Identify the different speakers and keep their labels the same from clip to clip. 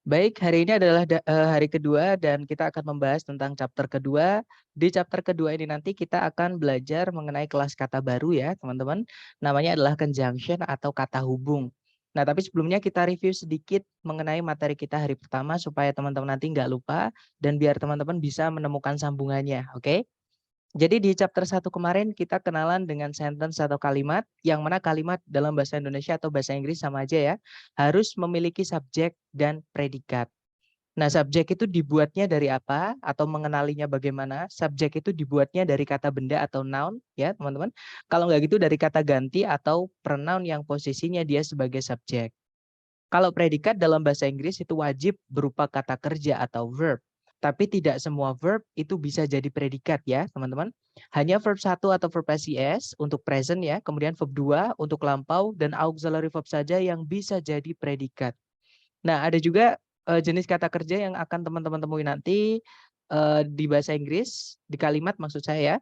Speaker 1: Baik, hari ini adalah hari kedua dan kita akan membahas tentang chapter kedua. Di chapter kedua ini nanti kita akan belajar mengenai kelas kata baru ya, teman-teman. Namanya adalah conjunction atau kata hubung. Nah, tapi sebelumnya kita review sedikit mengenai materi kita hari pertama supaya teman-teman nanti nggak lupa dan biar teman-teman bisa menemukan sambungannya, oke? Jadi di chapter 1 kemarin kita kenalan dengan sentence atau kalimat, yang mana kalimat dalam bahasa Indonesia atau bahasa Inggris sama aja ya, harus memiliki subjek dan predikat. Nah, subjek itu dibuatnya dari apa atau mengenalinya bagaimana? Subjek itu dibuatnya dari kata benda atau noun ya, teman-teman. Kalau nggak gitu dari kata ganti atau pronoun yang posisinya dia sebagai subjek. Kalau predikat dalam bahasa Inggris itu wajib berupa kata kerja atau verb. Tapi tidak semua verb itu bisa jadi predikat ya, teman-teman. Hanya verb 1 atau verb SIS untuk present ya, kemudian verb 2 untuk lampau dan auxiliary verb saja yang bisa jadi predikat. Nah, ada juga jenis kata kerja yang akan teman-teman temui nanti di bahasa Inggris, di kalimat maksud saya ya.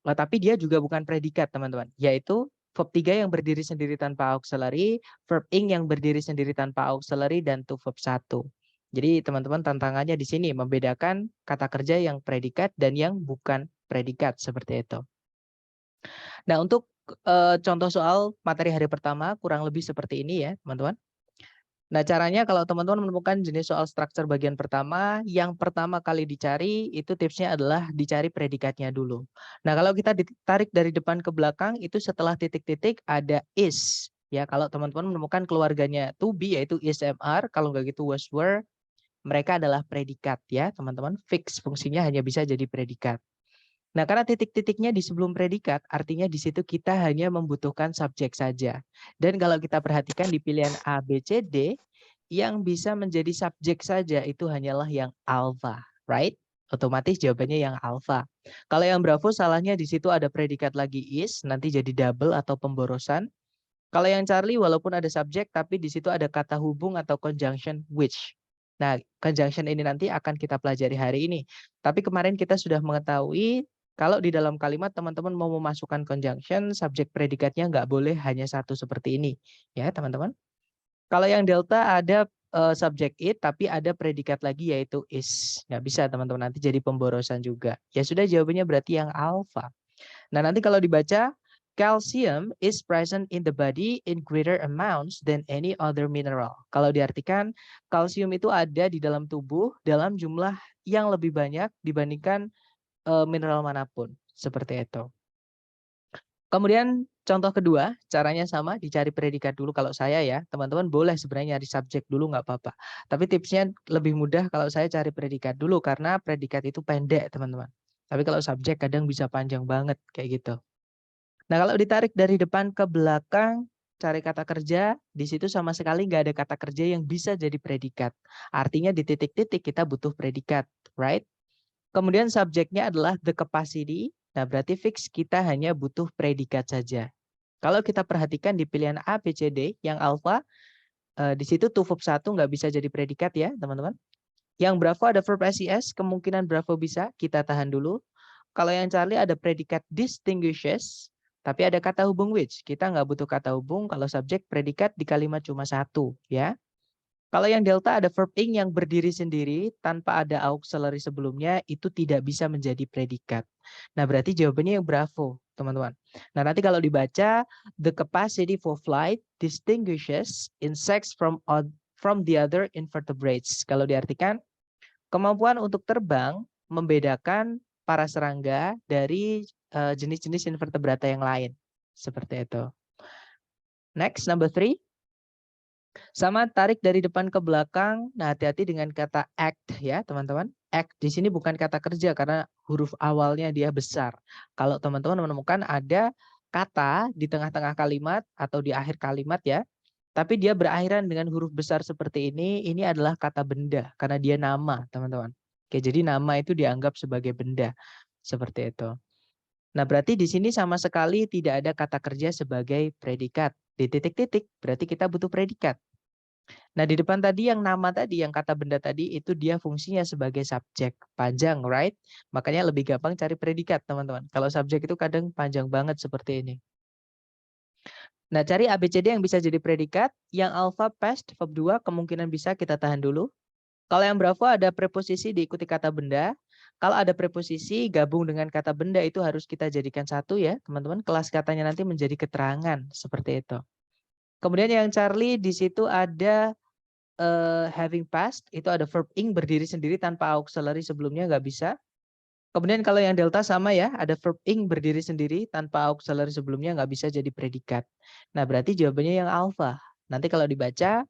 Speaker 1: Tapi dia juga bukan predikat, teman-teman, yaitu verb 3 yang berdiri sendiri tanpa auxiliary, verb ing yang berdiri sendiri tanpa auxiliary, dan to verb 1. Jadi teman-teman tantangannya di sini membedakan kata kerja yang predikat dan yang bukan predikat seperti itu. Nah, untuk contoh soal materi hari pertama kurang lebih seperti ini ya, teman-teman. Nah, caranya kalau teman-teman menemukan jenis soal struktur bagian pertama, yang pertama kali dicari itu tipsnya adalah dicari predikatnya dulu. Nah, kalau kita ditarik dari depan ke belakang itu setelah titik-titik ada is. Ya, kalau teman-teman menemukan keluarganya to be yaitu is, MR, kalau nggak gitu was, were, mereka adalah predikat ya, teman-teman. Fix fungsinya hanya bisa jadi predikat. Nah, karena titik-titiknya di sebelum predikat, artinya di situ kita hanya membutuhkan subjek saja. Dan kalau kita perhatikan di pilihan A, B, C, D, yang bisa menjadi subjek saja itu hanyalah yang alpha, right? Otomatis jawabannya yang alpha. Kalau yang bravo salahnya di situ ada predikat lagi is, nanti jadi double atau pemborosan. Kalau yang Charlie walaupun ada subjek tapi di situ ada kata hubung atau conjunction which. Nah, conjunction ini nanti akan kita pelajari hari ini. Tapi kemarin kita sudah mengetahui kalau di dalam kalimat teman-teman mau memasukkan conjunction, subjek predikatnya nggak boleh hanya satu seperti ini. Ya, teman-teman. Kalau yang delta ada subjek it, tapi ada predikat lagi yaitu is. Nggak bisa teman-teman, nanti jadi pemborosan juga. Ya sudah jawabannya berarti yang alpha. Nah, nanti kalau dibaca, calcium is present in the body in greater amounts than any other mineral. Kalau diartikan, kalsium itu ada di dalam tubuh dalam jumlah yang lebih banyak dibandingkan mineral manapun. Seperti itu. Kemudian contoh kedua, caranya sama, dicari predikat dulu kalau saya ya. Teman-teman boleh sebenarnya nyari subjek dulu nggak apa-apa. Tapi tipsnya lebih mudah kalau saya cari predikat dulu karena predikat itu pendek, teman-teman. Tapi kalau subjek kadang bisa panjang banget kayak gitu. Nah, kalau ditarik dari depan ke belakang, cari kata kerja, di situ sama sekali nggak ada kata kerja yang bisa jadi predikat. Artinya di titik-titik kita butuh predikat, right? Kemudian subjeknya adalah the capacity. Nah, berarti fix kita hanya butuh predikat saja. Kalau kita perhatikan di pilihan A, B, C, D, yang alpha, di situ to verb 1 nggak bisa jadi predikat ya, teman-teman. Yang bravo ada verb SIS, kemungkinan bravo bisa, kita tahan dulu. Kalau yang Charlie ada predikat distinguishes, tapi ada kata hubung which. Kita nggak butuh kata hubung kalau subjek predikat di kalimat cuma satu, ya. Kalau yang delta ada verb ing yang berdiri sendiri tanpa ada auxiliary sebelumnya itu tidak bisa menjadi predikat. Nah, berarti jawabannya yang bravo, teman-teman. Nah, nanti kalau dibaca the capacity for flight distinguishes insects from the other invertebrates. Kalau diartikan kemampuan untuk terbang membedakan para serangga dari jenis-jenis invertebrata yang lain. Seperti itu. Next, number 3. Sama tarik dari depan ke belakang. Nah, hati-hati dengan kata act ya, teman-teman. Act di sini bukan kata kerja karena huruf awalnya dia besar. Kalau teman-teman menemukan ada kata di tengah-tengah kalimat atau di akhir kalimat ya, tapi dia berakhiran dengan huruf besar seperti ini adalah kata benda karena dia nama, teman-teman. Oke, jadi nama itu dianggap sebagai benda. Seperti itu. Nah, berarti di sini sama sekali tidak ada kata kerja sebagai predikat. Di titik-titik, berarti kita butuh predikat. Nah, di depan tadi yang nama tadi, yang kata benda tadi, itu dia fungsinya sebagai subjek. Panjang, right? Makanya lebih gampang cari predikat, teman-teman. Kalau subjek itu kadang panjang banget seperti ini. Nah, cari ABCD yang bisa jadi predikat. Yang alpha, past, verb 2, kemungkinan bisa kita tahan dulu. Kalau yang Bravo ada preposisi diikuti kata benda. Kalau ada preposisi gabung dengan kata benda itu harus kita jadikan satu ya, teman-teman. Kelas katanya nanti menjadi keterangan seperti itu. Kemudian yang Charlie di situ ada having past, itu ada verb ing berdiri sendiri tanpa auxiliary sebelumnya nggak bisa. Kemudian kalau yang delta sama ya, ada verb ing berdiri sendiri tanpa auxiliary sebelumnya nggak bisa jadi predikat. Nah berarti jawabannya yang alpha. Nanti kalau dibaca,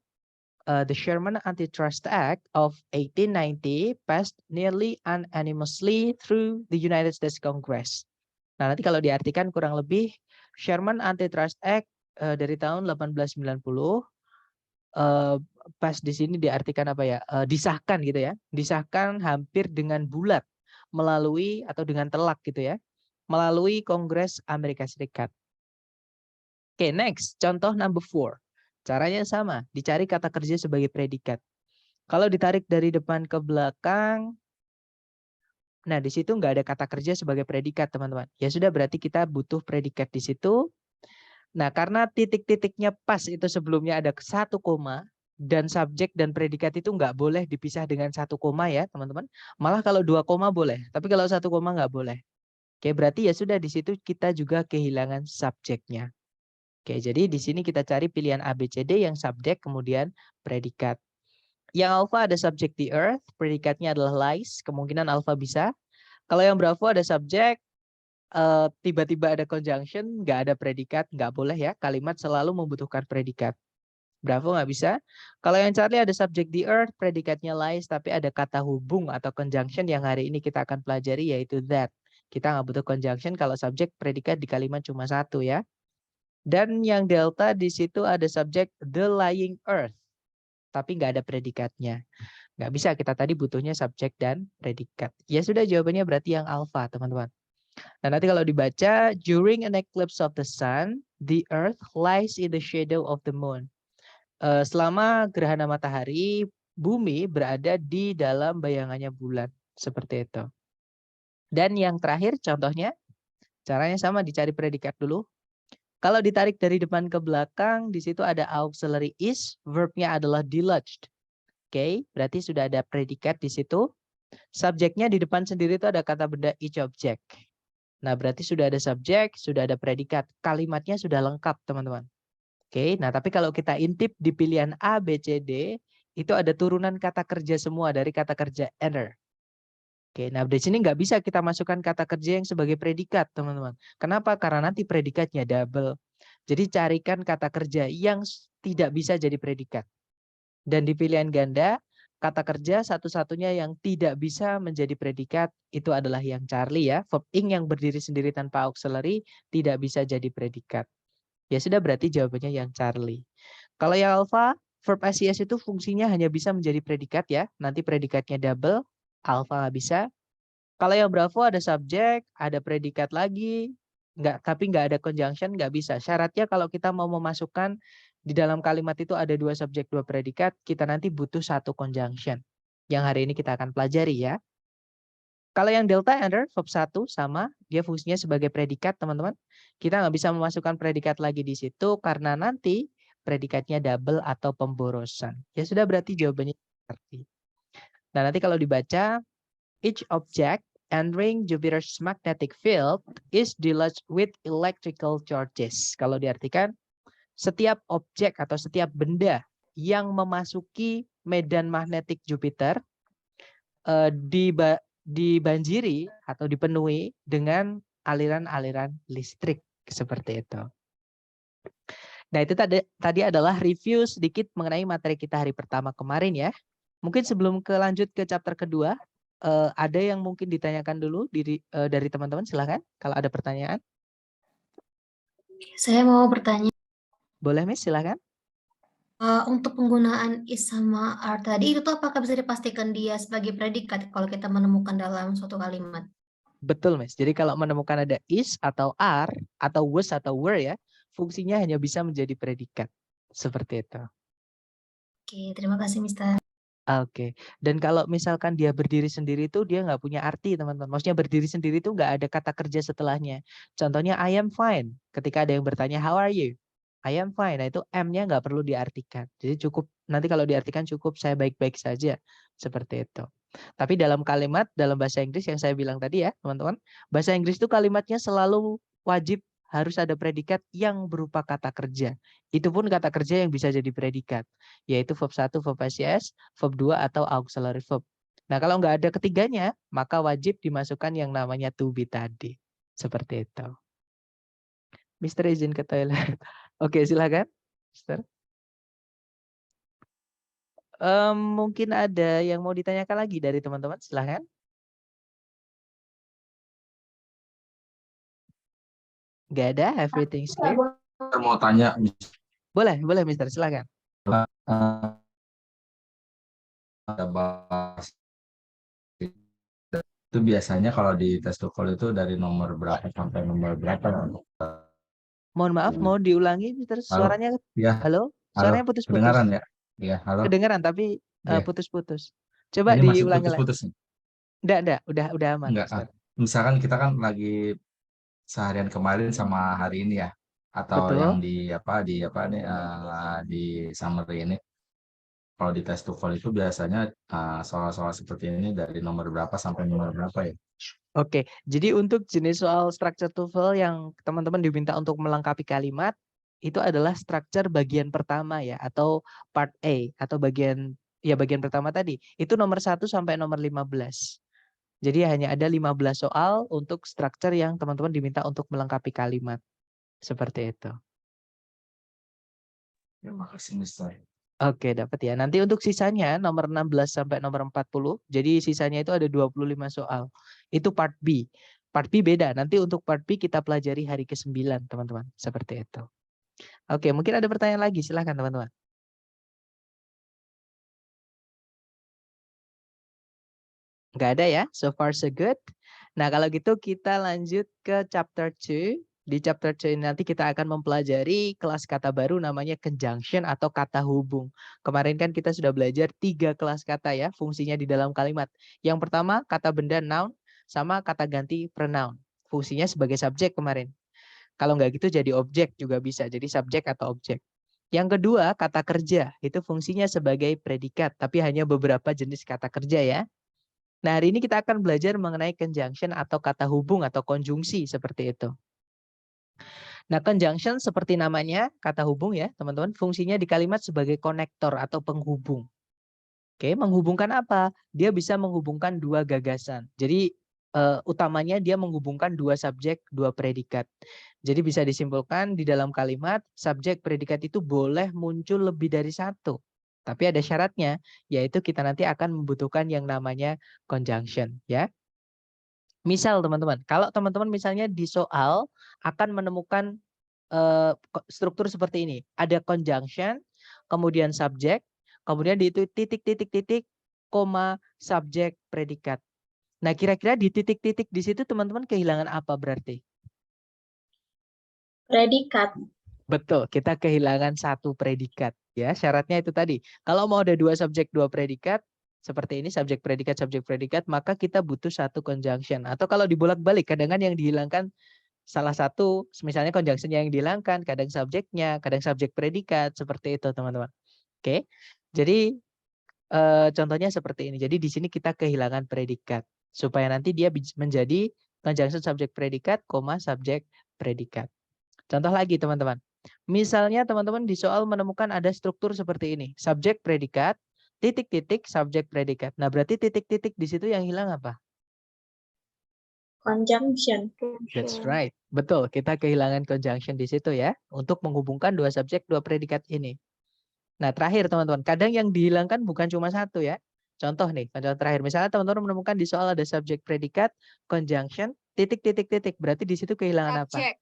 Speaker 1: the Sherman Antitrust Act of 1890 passed nearly unanimously through the United States Congress. Nah, nanti kalau diartikan kurang lebih Sherman Antitrust Act dari tahun 1890 pas di sini diartikan apa ya? Disahkan gitu ya. Disahkan hampir dengan bulat melalui atau dengan telak gitu ya. Melalui Kongres Amerika Serikat. Oke, next. Contoh number 4. Caranya sama, dicari kata kerja sebagai predikat. Kalau ditarik dari depan ke belakang, nah di situ nggak ada kata kerja sebagai predikat, teman-teman. Ya sudah, berarti kita butuh predikat di situ. Nah, karena titik-titiknya pas itu sebelumnya ada satu koma, dan subjek dan predikat itu nggak boleh dipisah dengan satu koma ya, teman-teman. Malah kalau 2 koma boleh, tapi kalau 1 koma nggak boleh. Oke, berarti ya sudah di situ kita juga kehilangan subjeknya. Oke, jadi di sini kita cari pilihan A, B, C, D yang subjek kemudian predikat. Yang alpha ada subjek the earth, predikatnya adalah lies, kemungkinan alpha bisa. Kalau yang bravo ada subjek, tiba-tiba ada conjunction, nggak ada predikat, nggak boleh ya. Kalimat selalu membutuhkan predikat. Bravo nggak bisa. Kalau yang Charlie ada subjek the earth, predikatnya lies, tapi ada kata hubung atau conjunction yang hari ini kita akan pelajari yaitu that. Kita nggak butuh conjunction kalau subjek predikat di kalimat cuma satu ya. Dan yang delta di situ ada subjek the lying earth, tapi nggak ada predikatnya. Nggak bisa, kita tadi butuhnya subjek dan predikat. Ya sudah, jawabannya berarti yang alpha, teman-teman. Nah, nanti kalau dibaca, during an eclipse of the sun, the earth lies in the shadow of the moon. Selama gerhana matahari, bumi berada di dalam bayangannya bulan. Seperti itu. Dan yang terakhir contohnya, caranya sama, dicari predikat dulu. Kalau ditarik dari depan ke belakang, di situ ada auxiliary is, verbnya adalah deluged. Oke, berarti sudah ada predikat di situ. Subjeknya di depan sendiri itu ada kata benda each object. Nah, berarti sudah ada subjek, sudah ada predikat. Kalimatnya sudah lengkap, teman-teman. Oke, nah tapi kalau kita intip di pilihan A, B, C, D, itu ada turunan kata kerja semua dari kata kerja enter. Oke, nah di sini nggak bisa kita masukkan kata kerja yang sebagai predikat, teman-teman. Kenapa? Karena nanti predikatnya double. Jadi carikan kata kerja yang tidak bisa jadi predikat. Dan di pilihan ganda, kata kerja satu-satunya yang tidak bisa menjadi predikat itu adalah yang Charlie ya. Verb ing yang berdiri sendiri tanpa auxiliary tidak bisa jadi predikat. Ya sudah, berarti jawabannya yang Charlie. Kalau yang alpha, verb SIS itu fungsinya hanya bisa menjadi predikat ya. Nanti predikatnya double, alpha nggak bisa. Kalau yang bravo ada subjek, ada predikat lagi, tapi nggak ada conjunction, nggak bisa. Syaratnya kalau kita mau memasukkan di dalam kalimat itu ada 2 subjek, 2 predikat, kita nanti butuh 1 conjunction. Yang hari ini kita akan pelajari ya. Kalau yang delta ender, verb 1 sama, dia fungsinya sebagai predikat, teman-teman. Kita nggak bisa memasukkan predikat lagi di situ karena nanti predikatnya double atau pemborosan. Ya sudah, berarti jawabannya seperti. Nah, nanti kalau dibaca, each object entering Jupiter's magnetic field is deluged with electrical charges. Kalau diartikan, setiap objek atau setiap benda yang memasuki medan magnetik Jupiter dibanjiri atau dipenuhi dengan aliran-aliran listrik seperti itu. Nah, itu tadi adalah review sedikit mengenai materi kita hari pertama kemarin ya. Mungkin sebelum lanjut ke chapter kedua, ada yang mungkin ditanyakan dulu dari teman-teman, silahkan kalau ada pertanyaan.
Speaker 2: Saya mau bertanya.
Speaker 1: Boleh, Miss, silahkan.
Speaker 2: Untuk penggunaan is sama are tadi itu tuh apakah bisa dipastikan dia sebagai predikat kalau kita menemukan dalam suatu kalimat?
Speaker 1: Betul, Miss. Jadi kalau menemukan ada is atau are atau was atau were ya, fungsinya hanya bisa menjadi predikat. Seperti itu.
Speaker 2: Oke, terima kasih, Mister.
Speaker 1: Oke. Dan kalau misalkan dia berdiri sendiri itu dia nggak punya arti, teman-teman. Maksudnya berdiri sendiri itu nggak ada kata kerja setelahnya. Contohnya I am fine. Ketika ada yang bertanya how are you? I am fine. Nah itu M-nya nggak perlu diartikan. Jadi cukup nanti kalau diartikan cukup saya baik-baik saja, seperti itu. Tapi dalam kalimat dalam bahasa Inggris yang saya bilang tadi ya, teman-teman, bahasa Inggris itu kalimatnya selalu wajib harus ada predikat yang berupa kata kerja. Itu pun kata kerja yang bisa jadi predikat, yaitu verb 1, verb ICS, verb 2 atau auxiliary verb. Nah, kalau nggak ada ketiganya, maka wajib dimasukkan yang namanya to be tadi. Seperti itu. Mister izin ke toilet. Oke, silakan, Mister. Mungkin ada yang mau ditanyakan lagi dari teman-teman, silakan. Nggak ada, everything's clear.
Speaker 3: Saya mau tanya,
Speaker 1: Boleh, Mister, silakan.
Speaker 3: eh, ada bahas itu biasanya kalau di tes TOEFL itu dari nomor berapa sampai nomor berapa?
Speaker 1: Mohon maaf, mau diulangi, Mister,
Speaker 3: Halo,
Speaker 1: suaranya.
Speaker 3: ya,
Speaker 1: Halo,
Speaker 3: halo,
Speaker 1: suaranya putus-putus.
Speaker 3: kedengaran ya? Iya, halo,
Speaker 1: Kedengaran tapi
Speaker 3: iya.
Speaker 1: putus-putus. Coba
Speaker 3: Ini masih
Speaker 1: diulangi lagi.
Speaker 3: putus-putus nih?
Speaker 1: Enggak, udah aman,
Speaker 3: Enggak.
Speaker 1: Mister.
Speaker 3: Misalkan kita kan lagi seharian kemarin sama hari ini ya, atau yang
Speaker 1: Betul.
Speaker 3: di apa nih di summary ini. Kalau di tes TOEFL itu biasanya soal-soal seperti ini dari nomor berapa sampai nomor berapa ya?
Speaker 1: Oke, jadi untuk jenis soal structure TOEFL yang teman-teman diminta untuk melengkapi kalimat, itu adalah structure bagian pertama ya, atau part A, atau bagian pertama tadi. Itu nomor 1 sampai nomor 15. Jadi hanya ada 15 soal untuk structure yang teman-teman diminta untuk melengkapi kalimat. Seperti itu.
Speaker 3: Ya, makasih Mister.
Speaker 1: Oke, dapat ya. Nanti untuk sisanya nomor 16 sampai nomor 40. Jadi sisanya itu ada 25 soal. Itu part B. Part B beda. Nanti untuk part B kita pelajari hari ke-9, teman-teman. Seperti itu. Oke, mungkin ada pertanyaan lagi. Silahkan, teman-teman. Nggak ada ya? So far so good. Nah, kalau gitu kita lanjut ke chapter 2. Di chapter 2 ini nanti kita akan mempelajari kelas kata baru namanya conjunction atau kata hubung. Kemarin kan kita sudah belajar 3 kelas kata ya, fungsinya di dalam kalimat. Yang pertama kata benda noun sama kata ganti pronoun. Fungsinya sebagai subjek kemarin. Kalau nggak gitu jadi objek juga bisa, jadi subjek atau objek. Yang kedua kata kerja, itu fungsinya sebagai predikat, tapi hanya beberapa jenis kata kerja ya. Nah, hari ini kita akan belajar mengenai conjunction atau kata hubung atau konjungsi seperti itu. Nah, conjunction seperti namanya, kata hubung ya, teman-teman, fungsinya di kalimat sebagai konektor atau penghubung. Oke, menghubungkan apa? Dia bisa menghubungkan dua gagasan. Jadi, utamanya dia menghubungkan dua subjek, dua predikat. Jadi bisa disimpulkan di dalam kalimat, subjek predikat itu boleh muncul lebih dari satu. Tapi ada syaratnya, yaitu kita nanti akan membutuhkan yang namanya conjunction, ya. Misal teman-teman, kalau teman-teman misalnya di soal akan menemukan struktur seperti ini. Ada conjunction, kemudian subjek, kemudian di itu titik, koma, subjek, predikat. Nah, kira-kira di titik-titik di situ teman-teman kehilangan apa berarti?
Speaker 2: Predikat.
Speaker 1: Betul, kita kehilangan satu predikat. Ya, syaratnya itu tadi. Kalau mau ada dua subjek, dua predikat, seperti ini subjek predikat, maka kita butuh satu conjunction. Atau kalau dibolak-balik, kadang-kadang yang dihilangkan salah satu, misalnya conjunction yang dihilangkan, kadang subjeknya, kadang subjek predikat, seperti itu teman-teman. Oke, jadi contohnya seperti ini. Jadi di sini kita kehilangan predikat, supaya nanti dia menjadi conjunction subjek predikat, koma subjek predikat. Contoh lagi teman-teman. Misalnya teman-teman di soal menemukan ada struktur seperti ini. Subjek predikat, titik-titik, subjek predikat. Nah berarti titik-titik di situ yang hilang apa?
Speaker 2: Conjunction.
Speaker 1: That's right. Betul, kita kehilangan conjunction di situ ya. Untuk menghubungkan dua subjek, dua predikat ini. Nah terakhir teman-teman, kadang yang dihilangkan bukan cuma satu ya. Contoh nih, contoh terakhir. Misalnya teman-teman menemukan di soal ada subjek predikat, conjunction, titik-titik-titik. Berarti di situ kehilangan apa?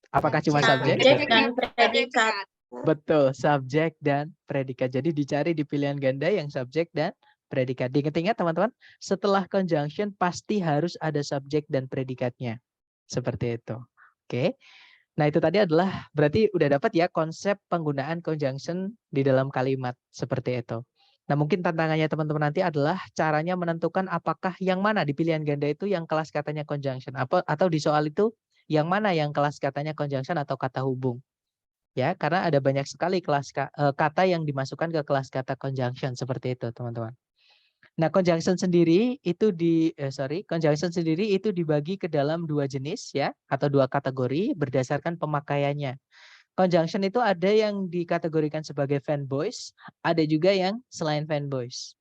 Speaker 1: Apakah cuma subjek?
Speaker 2: Subjek dan predikat.
Speaker 1: Betul, subjek dan predikat. Jadi dicari di pilihan ganda yang subjek dan predikat. Diingat-ingat teman-teman, setelah conjunction pasti harus ada subjek dan predikatnya. Seperti itu. Oke. Nah, itu tadi adalah berarti udah dapat ya konsep penggunaan conjunction di dalam kalimat seperti itu. Nah, mungkin tantangannya teman-teman nanti adalah caranya menentukan apakah yang mana di pilihan ganda itu yang kelas katanya conjunction atau di soal itu yang mana yang kelas katanya conjunction atau kata hubung. Ya, karena ada banyak sekali kata yang dimasukkan ke kelas kata conjunction seperti itu, teman-teman. Nah, conjunction sendiri itu dibagi ke dalam dua jenis ya, atau dua kategori berdasarkan pemakaiannya. Conjunction itu ada yang dikategorikan sebagai fanboys, ada juga yang selain fanboys.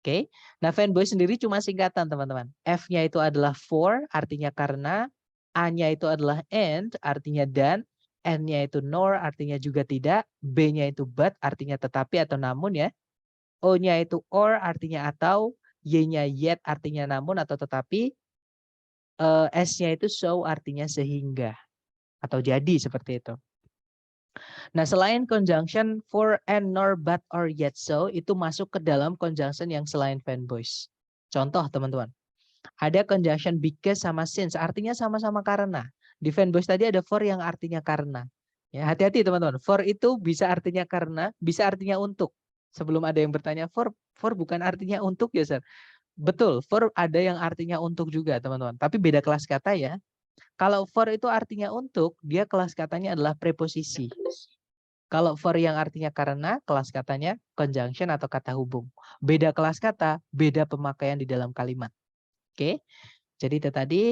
Speaker 1: Oke. Nah, fanboy sendiri cuma singkatan, teman-teman. F-nya itu adalah for, artinya karena, A-nya itu adalah and, artinya dan, N-nya itu nor, artinya juga tidak, B-nya itu but, artinya tetapi atau namun ya. O-nya itu or, artinya atau, Y-nya yet, artinya namun atau tetapi, S-nya itu so, artinya sehingga atau jadi seperti itu. Nah, selain conjunction for, and, nor, but, or, yet, so, itu masuk ke dalam conjunction yang selain fanboys. Contoh, teman-teman. Ada conjunction because sama since, artinya sama-sama karena. Di fanboys tadi ada for yang artinya karena. Ya, hati-hati teman-teman. For itu bisa artinya karena, bisa artinya untuk. Sebelum ada yang bertanya, for bukan artinya untuk ya, Sir. Betul, for ada yang artinya untuk juga, teman-teman. Tapi beda kelas kata ya. Kalau for itu artinya untuk, dia kelas katanya adalah preposisi. Kalau for yang artinya karena, kelas katanya conjunction atau kata hubung. Beda kelas kata, beda pemakaian di dalam kalimat. Oke, jadi itu tadi.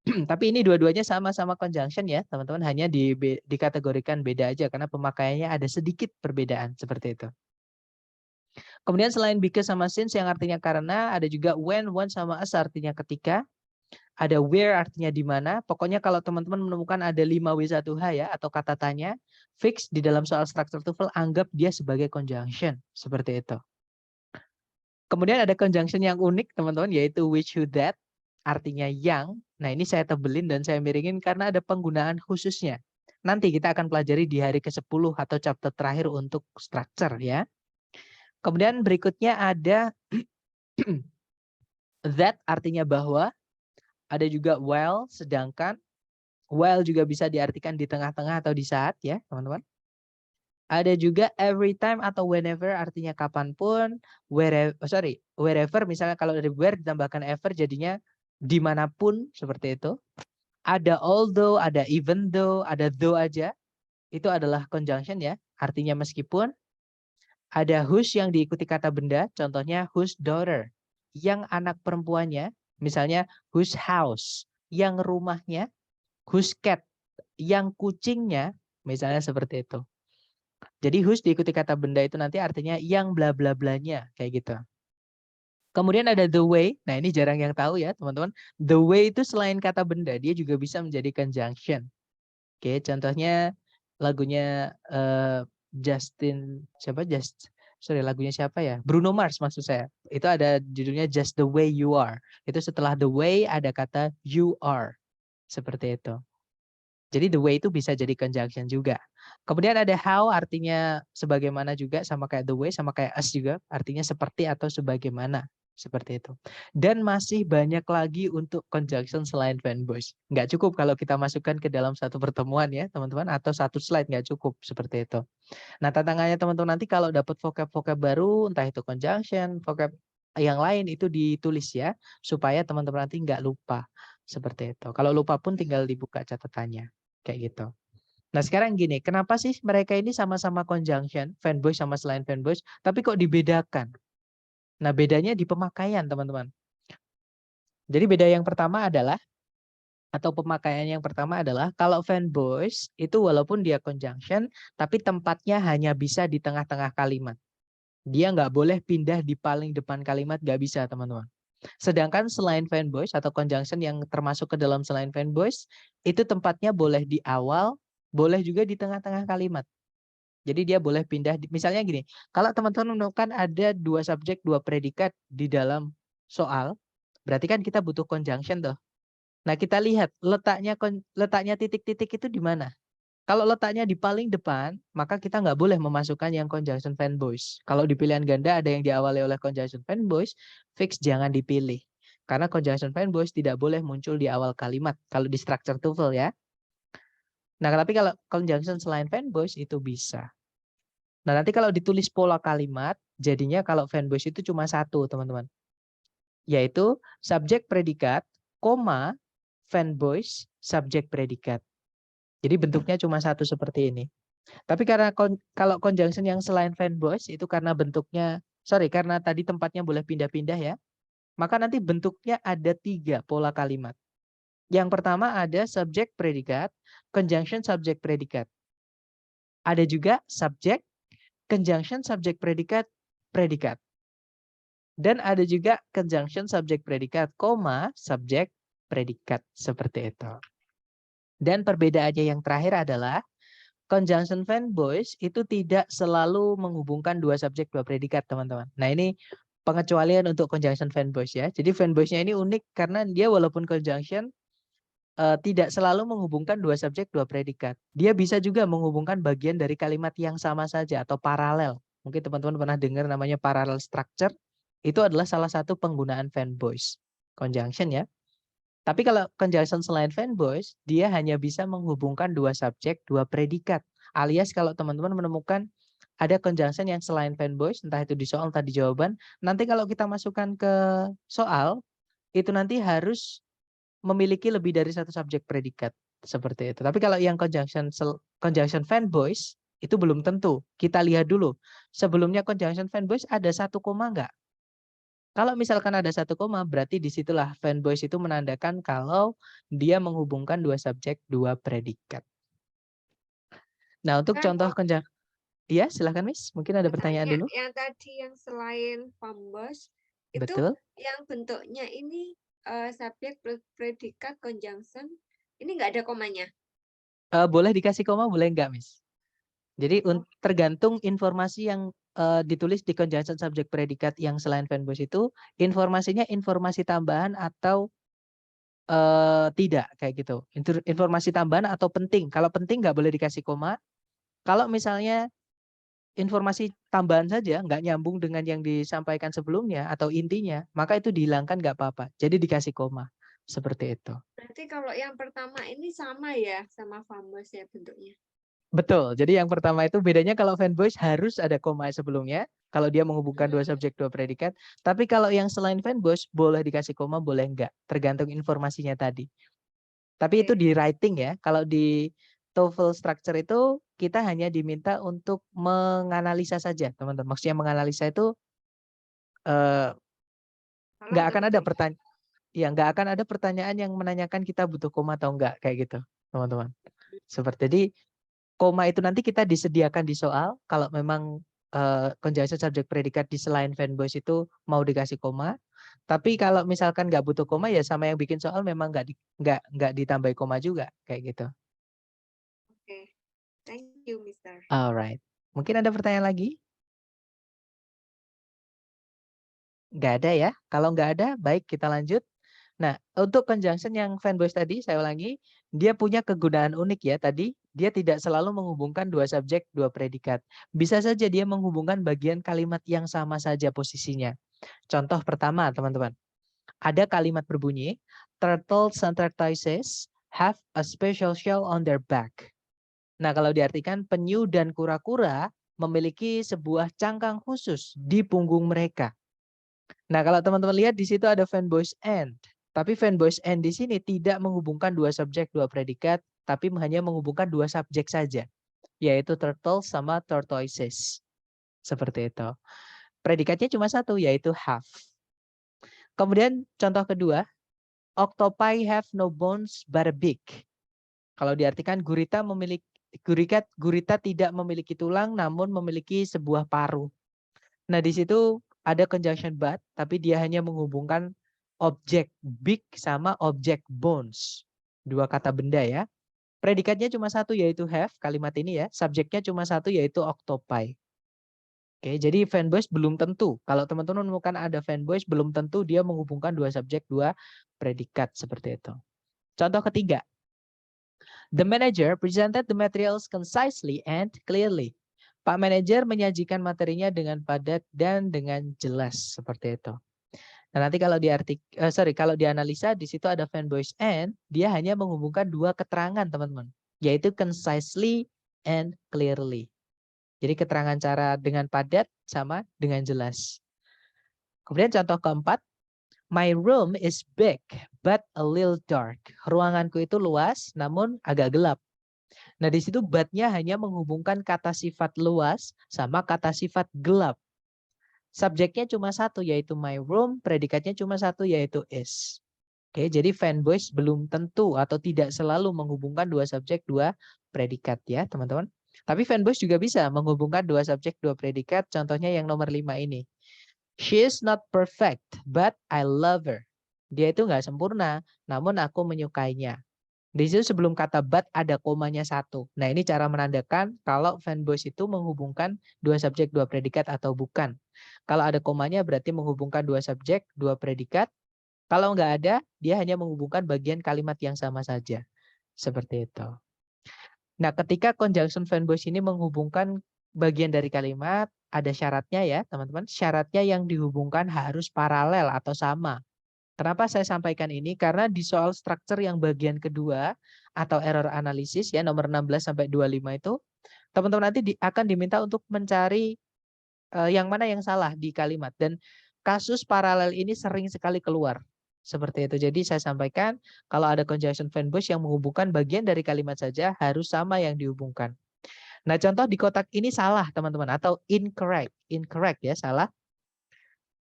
Speaker 1: Tapi ini dua-duanya sama-sama conjunction ya, teman-teman. Hanya dikategorikan beda aja karena pemakaiannya ada sedikit perbedaan seperti itu. Kemudian selain because sama since yang artinya karena, ada juga when sama as artinya ketika. Ada where artinya di mana. Pokoknya kalau teman-teman menemukan ada 5W1H ya atau kata tanya, fix di dalam soal structure TOEFL anggap dia sebagai conjunction. Seperti itu. Kemudian ada conjunction yang unik teman-teman yaitu which, who, that. Artinya yang. Nah ini saya tebelin dan saya miringin karena ada penggunaan khususnya. Nanti kita akan pelajari di hari ke-10 atau chapter terakhir untuk structure ya. Kemudian berikutnya ada that artinya bahwa. Ada juga while, sedangkan. While juga bisa diartikan di tengah-tengah atau di saat ya teman-teman. Ada juga every time atau whenever artinya kapanpun. Wherever misalnya kalau dari where ditambahkan ever jadinya dimanapun seperti itu. Ada although, ada even though, ada though aja. Itu adalah conjunction ya. Artinya meskipun. Ada whose yang diikuti kata benda. Contohnya whose daughter. Yang anak perempuannya. Misalnya whose house. Yang rumahnya. Whose cat, yang kucingnya, misalnya seperti itu. Jadi whose diikuti kata benda itu nanti artinya yang bla bla blanya, kayak gitu. Kemudian ada the way, nah ini jarang yang tahu ya teman-teman. The way itu selain kata benda, dia juga bisa menjadi conjunction. Oke, contohnya lagunya lagunya siapa ya? Bruno Mars maksud saya. Itu ada judulnya Just the Way You Are. Itu setelah the way ada kata you are. Seperti itu. Jadi the way itu bisa jadi conjunction juga. Kemudian ada how artinya sebagaimana juga sama kayak the way sama kayak as juga artinya seperti atau sebagaimana seperti itu. Dan masih banyak lagi untuk conjunction selain fanboys. Nggak cukup kalau kita masukkan ke dalam satu pertemuan ya teman-teman atau satu slide nggak cukup seperti itu. Nah tantangannya teman-teman nanti kalau dapat vocab-vocab baru entah itu conjunction, vocab yang lain itu ditulis ya supaya teman-teman nanti nggak lupa seperti itu. Kalau lupa pun tinggal dibuka catatannya. Kayak gitu. Nah sekarang gini, kenapa sih mereka ini sama-sama conjunction, fanboys sama selain fanboys, tapi kok dibedakan? Nah bedanya di pemakaian teman-teman. Jadi beda yang pertama adalah, atau pemakaian yang pertama adalah, kalau fanboys itu walaupun dia conjunction, tapi tempatnya hanya bisa di tengah-tengah kalimat. Dia nggak boleh pindah di paling depan kalimat, nggak bisa teman-teman. Sedangkan selain fanboys atau conjunction yang termasuk ke dalam selain fanboys, itu tempatnya boleh di awal, boleh juga di tengah-tengah kalimat. Jadi dia boleh pindah, misalnya gini, kalau teman-teman menemukan ada 2 subjek, 2 predikat di dalam soal, berarti kan kita butuh conjunction tuh. Nah kita lihat letaknya titik-titik itu di mana. Kalau letaknya di paling depan, maka kita nggak boleh memasukkan yang conjunction fanboys. Kalau di pilihan ganda ada yang diawali oleh conjunction fanboys, fix jangan dipilih. Karena conjunction fanboys tidak boleh muncul di awal kalimat. Kalau di structure TOEFL ya. Nah, tapi kalau conjunction selain fanboys itu bisa. Nah, nanti kalau ditulis pola kalimat, jadinya kalau fanboys itu cuma satu, teman-teman. Yaitu subjek predikat, koma, fanboys, subjek predikat. Jadi bentuknya cuma satu seperti ini. Tapi karena kalau conjunction yang selain fanboys itu karena bentuknya, karena tadi tempatnya boleh pindah-pindah ya, maka nanti bentuknya ada 3 pola kalimat. Yang pertama ada subjek predikat, conjunction subjek predikat. Ada juga subjek, conjunction subjek predikat, predikat. Dan ada juga conjunction subjek predikat, koma, subjek predikat. Seperti itu. Dan perbedaannya yang terakhir adalah conjunction fanboys itu tidak selalu menghubungkan 2 subjek 2 predikat, teman-teman. Nah, ini pengecualian untuk conjunction fanboys ya. Jadi fanboysnya ini unik karena dia walaupun conjunction tidak selalu menghubungkan 2 subjek 2 predikat. Dia bisa juga menghubungkan bagian dari kalimat yang sama saja atau paralel. Mungkin teman-teman pernah dengar namanya parallel structure. Itu adalah salah satu penggunaan fanboys conjunction ya. Tapi kalau conjunction selain fanboys, dia hanya bisa menghubungkan 2 subjek, 2 predikat. Alias kalau teman-teman menemukan ada conjunction yang selain fanboys, entah itu di soal, entah di jawaban, nanti kalau kita masukkan ke soal, itu nanti harus memiliki lebih dari 1 subjek predikat. Seperti itu. Tapi kalau yang conjunction fanboys, itu belum tentu. Kita lihat dulu. Sebelumnya conjunction fanboys ada 1 koma enggak? Kalau misalkan ada 1 koma, berarti disitulah fanboys itu menandakan kalau dia menghubungkan 2 subjek, 2 predikat. Nah, untuk contoh iya, silahkan Miss. Mungkin ada pertanyaan dulu.
Speaker 4: Yang tadi yang selain fanboys, itu
Speaker 1: Betul.
Speaker 4: yang bentuknya ini subjek predikat conjunction, ini nggak ada komanya.
Speaker 1: Boleh dikasih koma, boleh enggak, Miss? Jadi tergantung informasi yang ditulis di conjunction subjek predikat yang selain fanboys itu, informasinya informasi tambahan atau tidak, kayak gitu. Informasi tambahan atau penting. Kalau penting nggak boleh dikasih koma. Kalau misalnya informasi tambahan saja, nggak nyambung dengan yang disampaikan sebelumnya atau intinya, maka itu dihilangkan nggak apa-apa. Jadi dikasih koma. Seperti itu.
Speaker 4: Berarti kalau yang pertama ini sama ya, sama fanboys ya bentuknya.
Speaker 1: Betul. Jadi yang pertama itu bedanya kalau fanboys harus ada koma sebelumnya. Kalau dia menghubungkan 2 subjek 2 predikat. Tapi kalau yang selain fanboys boleh dikasih koma, boleh enggak. Tergantung informasinya tadi. Tapi itu di writing ya. Kalau di TOEFL structure itu kita hanya diminta untuk menganalisa saja, teman-teman. Maksudnya menganalisa itu nggak akan ada pertanyaan. Ya, nggak akan ada pertanyaan yang menanyakan kita butuh koma atau enggak kayak gitu, teman-teman. Seperti jadi koma itu nanti kita disediakan di soal kalau memang conjunction subjek predikat di selain fanboys itu mau dikasih koma. Tapi kalau misalkan nggak butuh koma ya sama yang bikin soal memang nggak ditambahi koma juga kayak gitu.
Speaker 4: Oke. Thank you, Mister.
Speaker 1: Alright. Mungkin ada pertanyaan lagi? Nggak ada ya? Kalau nggak ada, baik kita lanjut. Nah, untuk conjunction yang fanboys tadi, saya ulangi, dia punya kegunaan unik ya tadi. Dia tidak selalu menghubungkan 2 subjek, 2 predikat. Bisa saja dia menghubungkan bagian kalimat yang sama saja posisinya. Contoh pertama, teman-teman. Ada kalimat berbunyi, turtles and tortoises have a special shell on their back. Nah, kalau diartikan penyu dan kura-kura memiliki sebuah cangkang khusus di punggung mereka. Nah, kalau teman-teman lihat di situ ada fanboys and. Tapi fanboys and di sini tidak menghubungkan 2 subjek, 2 predikat, tapi hanya menghubungkan 2 subjek saja, yaitu turtles sama tortoises. Seperti itu. Predikatnya cuma 1, yaitu have. Kemudian contoh kedua, octopi have no bones but a beak. Kalau diartikan gurita tidak memiliki tulang namun memiliki sebuah paruh. Nah, di situ ada conjunction but, tapi dia hanya menghubungkan objek beak sama objek bones. 2 kata benda ya. Predikatnya cuma 1 yaitu have, kalimat ini ya. Subjeknya cuma 1 yaitu octopi. Oke, jadi fanboys belum tentu. Kalau teman-teman menemukan ada fanboys, belum tentu dia menghubungkan 2 subjek, 2 predikat seperti itu. Contoh ketiga. The manager presented the materials concisely and clearly. Pak manajer menyajikan materinya dengan padat dan dengan jelas seperti itu. Nah, nanti kalau kalau dianalisa di situ ada fanboys and dia hanya menghubungkan 2 keterangan, teman-teman, yaitu concisely and clearly. Jadi keterangan cara dengan padat sama dengan jelas. Kemudian contoh keempat, my room is big but a little dark. Ruanganku itu luas namun agak gelap. Nah, di situ but-nya hanya menghubungkan kata sifat luas sama kata sifat gelap. Subjeknya cuma satu, yaitu my room. Predikatnya cuma satu, yaitu is. Oke, jadi fanboys belum tentu atau tidak selalu menghubungkan dua subjek, dua predikat ya, teman-teman. Tapi fanboys juga bisa menghubungkan dua subjek, dua predikat. Contohnya yang nomor 5 ini. She is not perfect, but I love her. Dia itu nggak sempurna, namun aku menyukainya. Di situ sebelum kata but ada komanya satu. Nah, ini cara menandakan kalau fanboys itu menghubungkan dua subjek, dua predikat atau bukan. Kalau ada komanya berarti menghubungkan dua subjek, dua predikat. Kalau nggak ada, dia hanya menghubungkan bagian kalimat yang sama saja. Seperti itu. Nah, ketika conjunction fanboys ini menghubungkan bagian dari kalimat, ada syaratnya ya, teman-teman. Syaratnya yang dihubungkan harus paralel atau sama. Kenapa saya sampaikan ini? Karena di soal structure yang bagian kedua atau error analisis ya nomor 16 sampai 25 itu, teman-teman nanti akan diminta untuk mencari yang mana yang salah di kalimat, dan kasus paralel ini sering sekali keluar. Seperti itu. Jadi saya sampaikan kalau ada conjunction fanboys yang menghubungkan bagian dari kalimat saja harus sama yang dihubungkan. Nah, contoh di kotak ini salah, teman-teman, atau incorrect. Incorrect ya, salah.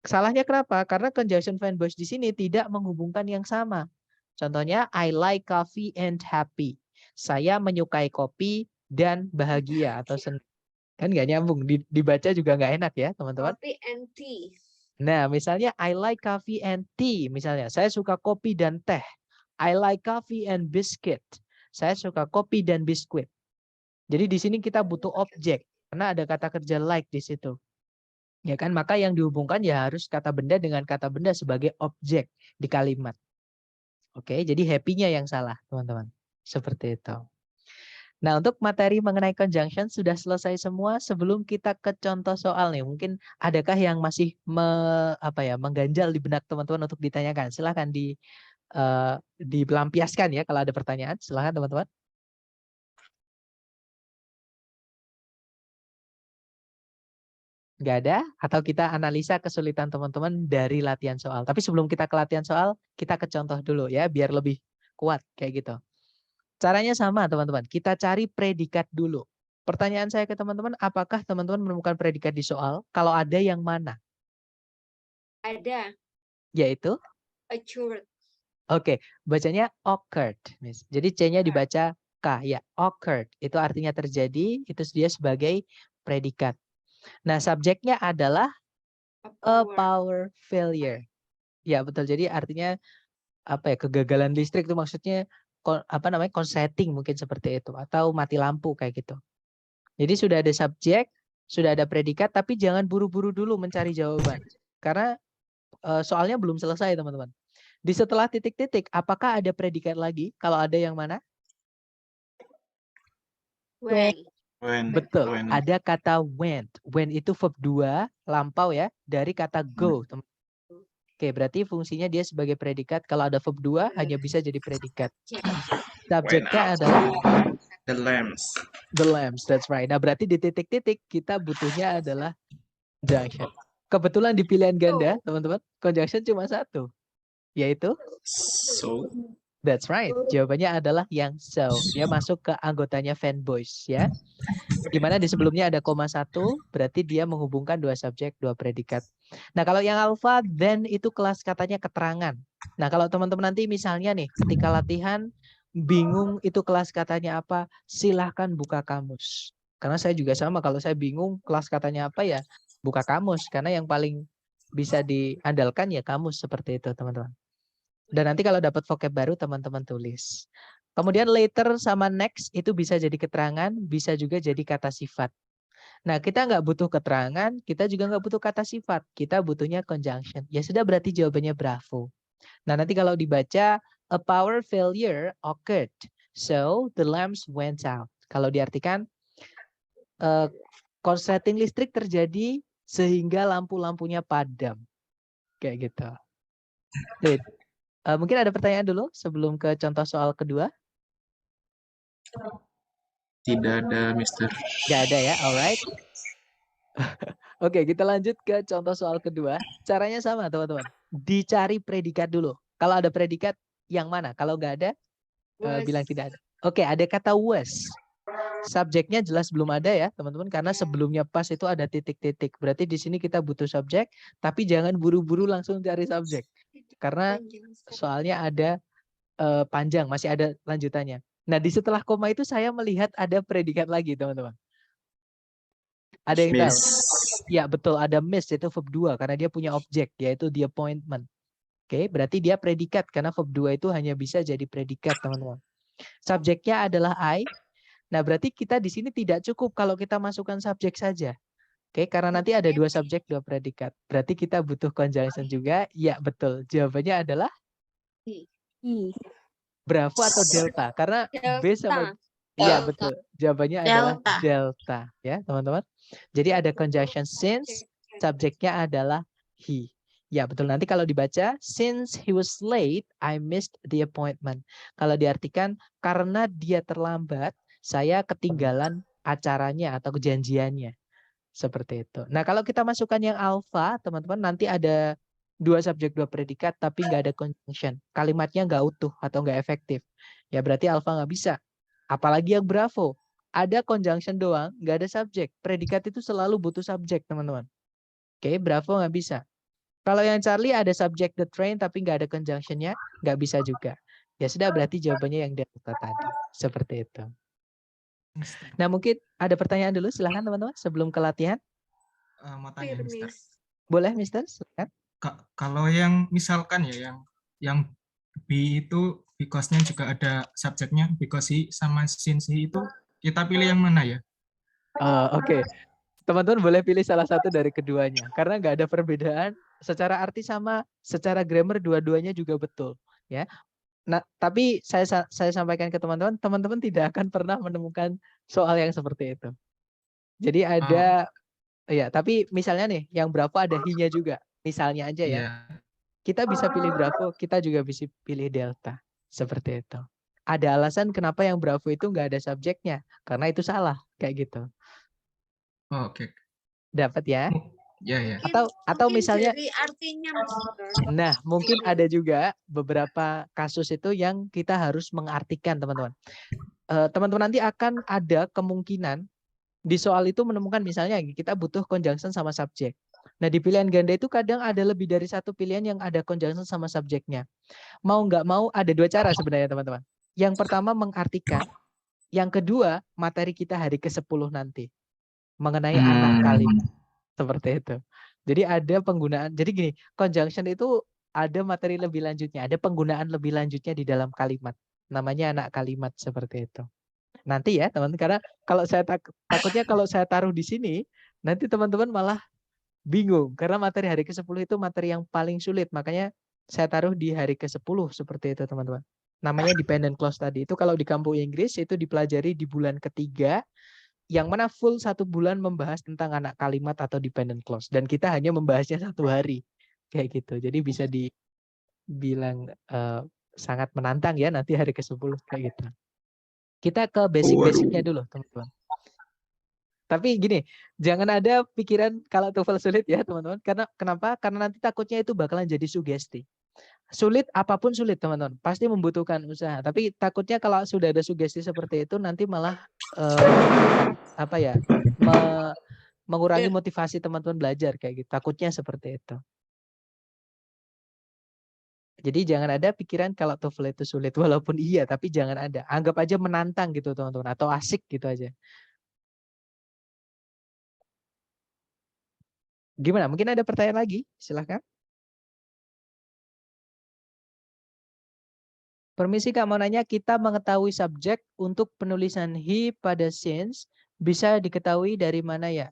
Speaker 1: Salahnya kenapa? Karena conjunction fanboys di sini tidak menghubungkan yang sama. Contohnya, I like coffee and happy. Saya menyukai kopi dan bahagia atau senang. Kan nggak nyambung. Dibaca juga nggak enak ya, teman-teman.
Speaker 4: Coffee and tea.
Speaker 1: Nah, misalnya I like coffee and tea. Misalnya, saya suka kopi dan teh. I like coffee and biscuit. Saya suka kopi dan biskuit. Jadi di sini kita butuh objek. Karena ada kata kerja like di situ. Ya kan, maka yang dihubungkan ya harus kata benda dengan kata benda sebagai objek di kalimat. Oke, jadi happy-nya yang salah, teman-teman. Seperti itu. Nah, untuk materi mengenai conjunction sudah selesai semua. Sebelum kita ke contoh soal nih, mungkin adakah yang masih mengganjal di benak teman-teman untuk ditanyakan? Silahkan dilampiaskan ya kalau ada pertanyaan. Silahkan teman-teman. Nggak ada? Atau kita analisa kesulitan teman-teman dari latihan soal. Tapi sebelum kita ke latihan soal, kita ke contoh dulu ya, biar lebih kuat kayak gitu. Caranya sama teman-teman, kita cari predikat dulu. Pertanyaan saya ke teman-teman, apakah teman-teman menemukan predikat di soal? Kalau ada, yang mana?
Speaker 4: Ada.
Speaker 1: Yaitu?
Speaker 4: Occurred.
Speaker 1: Oke, bacanya occurred. Jadi C-nya dibaca K ya, occurred. Itu artinya terjadi, itu dia sebagai predikat. Nah, subjeknya adalah a power failure. Ya, betul. Jadi artinya kegagalan listrik itu maksudnya konsleting mungkin seperti itu, atau mati lampu kayak gitu. Jadi sudah ada subjek, sudah ada predikat, tapi jangan buru-buru dulu mencari jawaban. Karena soalnya belum selesai, teman-teman. Di setelah titik-titik, apakah ada predikat lagi? Kalau ada, yang mana?
Speaker 4: When.
Speaker 1: Betul, ada kata went. When itu verb 2, lampau ya, dari kata go. Oke, berarti fungsinya dia sebagai predikat. Kalau ada verb 2, hanya bisa jadi predikat. Subjeknya adalah
Speaker 5: the lambs.
Speaker 1: The lambs, that's right. Nah, berarti di titik-titik kita butuhnya adalah conjunction. Kebetulan di pilihan ganda, teman-teman, conjunction cuma satu, yaitu
Speaker 5: So.
Speaker 1: That's right. Jawabannya adalah yang so. Dia masuk ke anggotanya fanboys ya. Dimana di sebelumnya ada koma 1, berarti dia menghubungkan dua subjek, dua predikat. Nah, kalau yang alpha, then itu kelas katanya keterangan. Nah, kalau teman-teman nanti misalnya nih, ketika latihan bingung itu kelas katanya apa, silahkan buka kamus. Karena saya juga sama, kalau saya bingung kelas katanya apa ya, buka kamus. Karena yang paling bisa diandalkan ya kamus, seperti itu teman-teman. Dan nanti kalau dapat vocab baru, teman-teman tulis. Kemudian later sama next itu bisa jadi keterangan, bisa juga jadi kata sifat. Nah, kita nggak butuh keterangan, kita juga nggak butuh kata sifat. Kita butuhnya conjunction. Ya sudah, berarti jawabannya bravo. Nah, nanti kalau dibaca, a power failure occurred. So, the lamps went out. Kalau diartikan, konsleting listrik terjadi sehingga lampu-lampunya padam. Kayak gitu. Mungkin ada pertanyaan dulu sebelum ke contoh soal kedua?
Speaker 5: Tidak ada, Mister.
Speaker 1: Nggak ada ya, alright. Oke, kita lanjut ke contoh soal kedua. Caranya sama, teman-teman. Dicari predikat dulu. Kalau ada predikat, yang mana? Kalau nggak ada, bilang tidak ada. Oke, ada kata was. Subjeknya jelas belum ada ya, teman-teman, karena
Speaker 4: Ya.
Speaker 1: sebelumnya pas itu ada titik-titik. Berarti di sini kita butuh subjek, tapi jangan buru-buru langsung cari subjek. Karena
Speaker 4: Conjunction.
Speaker 1: soalnya ada panjang, masih ada lanjutannya. Nah, di setelah koma itu saya melihat ada predikat lagi, teman-teman. Ada yang tahu?
Speaker 5: Miss.
Speaker 1: Ya, betul, ada miss itu verb 2 karena dia punya objek yaitu the appointment. Oke, berarti dia predikat karena verb 2 itu hanya bisa jadi predikat, teman-teman. Subjeknya adalah I. Nah, berarti kita di sini tidak cukup kalau kita masukkan subjek saja. Oke, karena nanti ada 2 subjek, 2 predikat. Berarti kita butuh conjunction juga. Ya, betul. Jawabannya adalah Bravo atau Delta. Karena B sama iya, betul. Jawabannya adalah Delta, ya, teman-teman. Jadi ada conjunction since, subjeknya adalah he. Ya, betul. Nanti kalau dibaca, since he was late, I missed the appointment. Kalau diartikan, karena dia terlambat, saya ketinggalan acaranya atau kejanjiannya. Seperti itu. Nah, kalau kita masukkan yang alpha, teman-teman, nanti ada 2 subjek, 2 predikat, tapi nggak ada conjunction. Kalimatnya nggak utuh atau nggak efektif. Ya, berarti alpha nggak bisa. Apalagi yang bravo. Ada conjunction doang, nggak ada subjek. Predikat itu selalu butuh subjek, teman-teman. Oke, bravo nggak bisa. Kalau yang Charlie ada subjek the train, tapi nggak ada conjunctionnya, nggak bisa juga. Ya sudah, berarti jawabannya yang Delta tadi. Seperti itu. Nah, mungkin ada pertanyaan dulu, silahkan teman-teman sebelum ke latihan.
Speaker 5: Mau tanya, Mister.
Speaker 1: Boleh, Mister, silakan.
Speaker 5: Kalau yang misalkan ya, yang B itu because-nya juga ada subjeknya, because he sama since he itu kita pilih yang mana ya?
Speaker 1: Oke. Teman-teman boleh pilih salah satu dari keduanya. Karena nggak ada perbedaan. Secara arti sama, secara grammar dua-duanya juga betul. Ya. Nah, tapi saya sampaikan ke teman-teman, teman-teman tidak akan pernah menemukan soal yang seperti itu. Jadi ada, ya, tapi misalnya nih, yang Bravo ada he-nya juga. Misalnya aja ya.
Speaker 5: Iya.
Speaker 1: Kita bisa pilih Bravo, kita juga bisa pilih Delta. Seperti itu. Ada alasan kenapa yang Bravo itu nggak ada subjeknya. Karena itu salah. Kayak gitu.
Speaker 5: Oh, oke.
Speaker 1: Dapat ya?
Speaker 5: Ya.
Speaker 1: Atau misalnya,
Speaker 4: dari artinya, Mister.
Speaker 1: nah, mungkin ada juga beberapa kasus itu yang kita harus mengartikan, teman-teman. Teman-teman nanti akan ada kemungkinan di soal itu menemukan misalnya kita butuh conjunction sama subjek. Nah, di pilihan ganda itu kadang ada lebih dari satu pilihan yang ada conjunction sama subjeknya. Mau nggak mau ada 2 cara sebenarnya, teman-teman. Yang pertama mengartikan, yang kedua materi kita hari ke-10 nanti mengenai anak kalimat. Seperti itu. Jadi ada penggunaan, jadi gini, conjunction itu ada materi lebih lanjutnya, ada penggunaan lebih lanjutnya di dalam kalimat. Namanya anak kalimat, seperti itu. Nanti ya, teman-teman, karena kalau saya takutnya kalau saya taruh di sini, nanti teman-teman malah bingung. Karena materi hari ke-10 itu materi yang paling sulit. Makanya saya taruh di hari ke-10 seperti itu, teman-teman. Namanya dependent clause tadi. Itu kalau di kampus Inggris itu dipelajari di bulan ketiga, yang mana full 1 bulan membahas tentang anak kalimat atau dependent clause. Dan kita hanya membahasnya 1 hari. Kayak gitu. Jadi bisa dibilang sangat menantang ya nanti hari ke-10 kayak gitu. Kita ke basic-basicnya dulu, teman-teman. Tapi gini, jangan ada pikiran kalau TOEFL sulit ya, teman-teman. Kenapa? Karena nanti takutnya itu bakalan jadi sugesti. Sulit, apapun sulit, teman-teman. Pasti membutuhkan usaha. Tapi takutnya kalau sudah ada sugesti seperti itu, nanti malah mengurangi motivasi teman-teman belajar kayak gitu. Takutnya seperti itu. Jadi jangan ada pikiran kalau TOEFL itu sulit. Walaupun iya, tapi jangan ada. Anggap aja menantang gitu, teman-teman. Atau asik gitu aja. Gimana? Mungkin ada pertanyaan lagi? Silahkan. Permisi Kak, mau nanya, kita mengetahui subjek untuk penulisan he pada since bisa diketahui dari mana ya?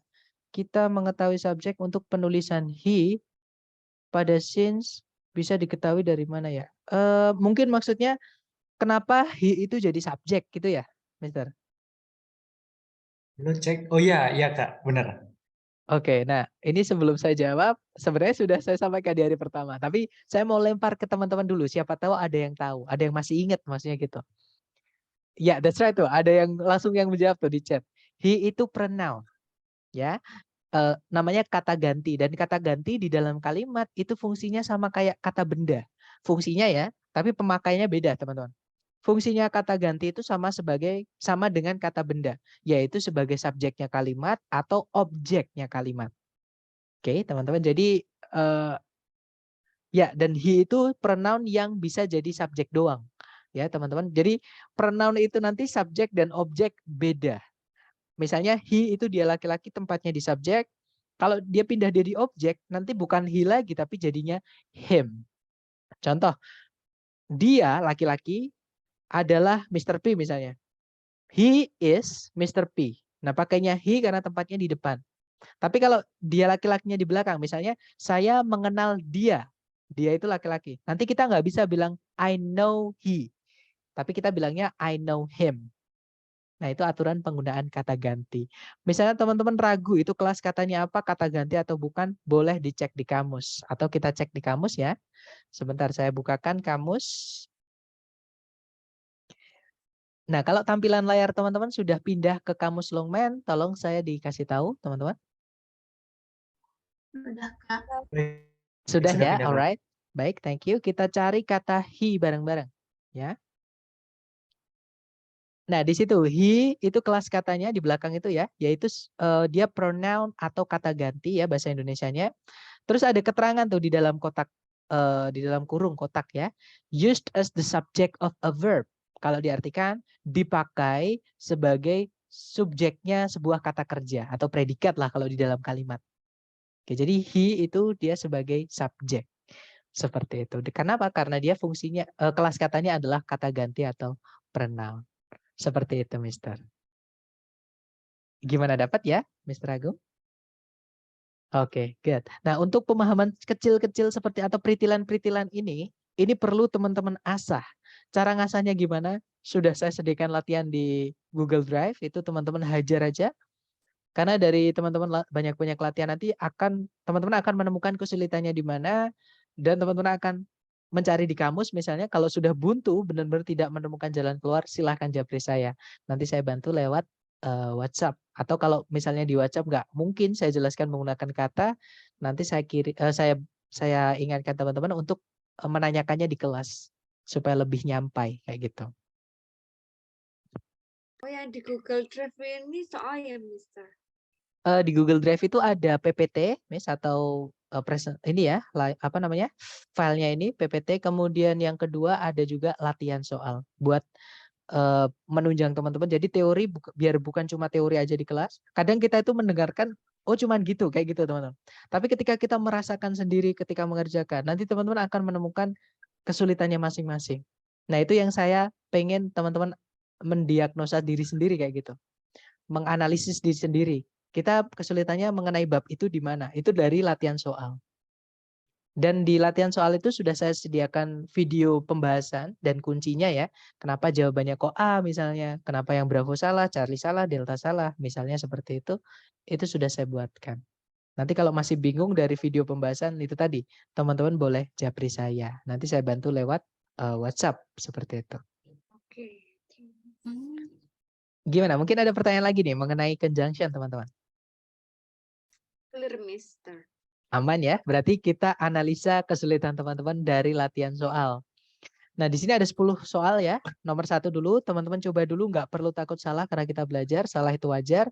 Speaker 1: Kita mengetahui subjek untuk penulisan he pada since bisa diketahui dari mana ya? Mungkin maksudnya kenapa he itu jadi subjek gitu ya, Mister?
Speaker 6: Lu cek. Oh iya Kak, benar.
Speaker 1: Oke, nah ini sebelum saya jawab, sebenarnya sudah saya sampaikan di hari pertama. Tapi saya mau lempar ke teman-teman dulu, siapa tahu ada yang tahu, ada yang masih ingat maksudnya gitu. Ya, that's right tuh. Ada yang langsung yang menjawab tuh di chat. He itu pronoun, ya. Namanya kata ganti, dan kata ganti di dalam kalimat itu fungsinya sama kayak kata benda. Fungsinya ya, tapi pemakaiannya beda, teman-teman. Fungsinya kata ganti itu sama dengan kata benda, yaitu sebagai subjeknya kalimat atau objeknya kalimat. Oke, teman-teman. Jadi ya, dan he itu pronoun yang bisa jadi subjek doang. Ya, teman-teman. Jadi pronoun itu nanti subjek dan objek beda. Misalnya he itu dia laki-laki, tempatnya di subjek. Kalau dia pindah jadi objek, nanti bukan he lagi tapi jadinya him. Contoh, dia laki-laki adalah Mr. P misalnya. He is Mr. P. Nah, pakainya he karena tempatnya di depan. Tapi kalau dia laki-lakinya di belakang, misalnya saya mengenal dia. Dia itu laki-laki. Nanti kita nggak bisa bilang I know he. Tapi kita bilangnya I know him. Nah, itu aturan penggunaan kata ganti. Misalnya teman-teman ragu itu kelas katanya apa, kata ganti atau bukan, boleh dicek di kamus. Atau kita cek di kamus ya. Sebentar saya bukakan kamus. Nah, kalau tampilan layar teman-teman sudah pindah ke kamus Longman, tolong saya dikasih tahu, teman-teman.
Speaker 2: Udah, Kak.
Speaker 1: Sudah
Speaker 6: Sudah
Speaker 1: ya,
Speaker 6: pindah, Kak.
Speaker 1: alright. Baik, thank you. Kita cari kata he bareng-bareng, ya. Nah, di situ he itu kelas katanya di belakang itu ya, yaitu dia pronoun atau kata ganti ya bahasa Indonesianya. Terus ada keterangan tuh di dalam kotak, di dalam kurung kotak ya. Used as the subject of a verb. Kalau diartikan dipakai sebagai subjeknya sebuah kata kerja atau predikat lah kalau di dalam kalimat. Oke, jadi he itu dia sebagai subjek. Seperti itu. Kenapa? Karena dia fungsinya kelas katanya adalah kata ganti atau pronoun. Seperti itu, Mister. Gimana, dapat ya, Mister Agung? Oke, good. Nah, untuk pemahaman kecil-kecil seperti atau peritilan-peritilan ini perlu teman-teman asah. Cara ngasahnya gimana? Sudah saya sediakan latihan di Google Drive, itu teman-teman hajar aja. Karena dari teman-teman banyak-banyak latihan nanti teman-teman akan menemukan kesulitannya di mana, dan teman-teman akan mencari di kamus misalnya. Kalau sudah buntu, benar-benar tidak menemukan jalan keluar, silahkan japri saya. Nanti saya bantu lewat WhatsApp. Atau kalau misalnya di WhatsApp nggak mungkin saya jelaskan menggunakan kata, nanti saya ingatkan teman-teman untuk menanyakannya di kelas supaya lebih nyampai kayak gitu.
Speaker 4: Oh, yang di Google Drive ini soal ya, Mister.
Speaker 1: Di Google Drive itu ada PPT, Miss, atau ini ya, apa namanya, filenya ini PPT. Kemudian yang kedua ada juga latihan soal buat menunjang teman-teman. Jadi teori biar bukan cuma teori aja di kelas. Kadang kita itu mendengarkan, oh cuman gitu, kayak gitu teman-teman. Tapi ketika kita merasakan sendiri ketika mengerjakan, nanti teman-teman akan menemukan kesulitannya masing-masing. Nah, itu yang saya pengen teman-teman mendiagnosa diri sendiri kayak gitu. Menganalisis diri sendiri. Kita kesulitannya mengenai bab itu di mana? Itu dari latihan soal. Dan di latihan soal itu sudah saya sediakan video pembahasan dan kuncinya ya. Kenapa jawabannya kok A misalnya, kenapa yang Bravo salah, Charlie salah, Delta salah, misalnya seperti itu sudah saya buatkan. Nanti kalau masih bingung dari video pembahasan itu tadi, teman-teman boleh japri saya. Nanti saya bantu lewat WhatsApp seperti itu.
Speaker 4: Oke.
Speaker 1: Gimana? Mungkin ada pertanyaan lagi nih mengenai conjunction, teman-teman.
Speaker 4: Clear, Mister.
Speaker 1: Aman ya, berarti kita analisa kesulitan teman-teman dari latihan soal. Nah, di sini ada 10 soal ya. Nomor 1 dulu, teman-teman coba dulu, nggak perlu takut salah karena kita belajar, salah itu wajar.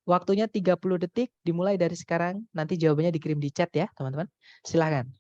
Speaker 1: Waktunya 30 detik, dimulai dari sekarang, nanti jawabannya dikirim di chat ya, teman-teman. Silakan.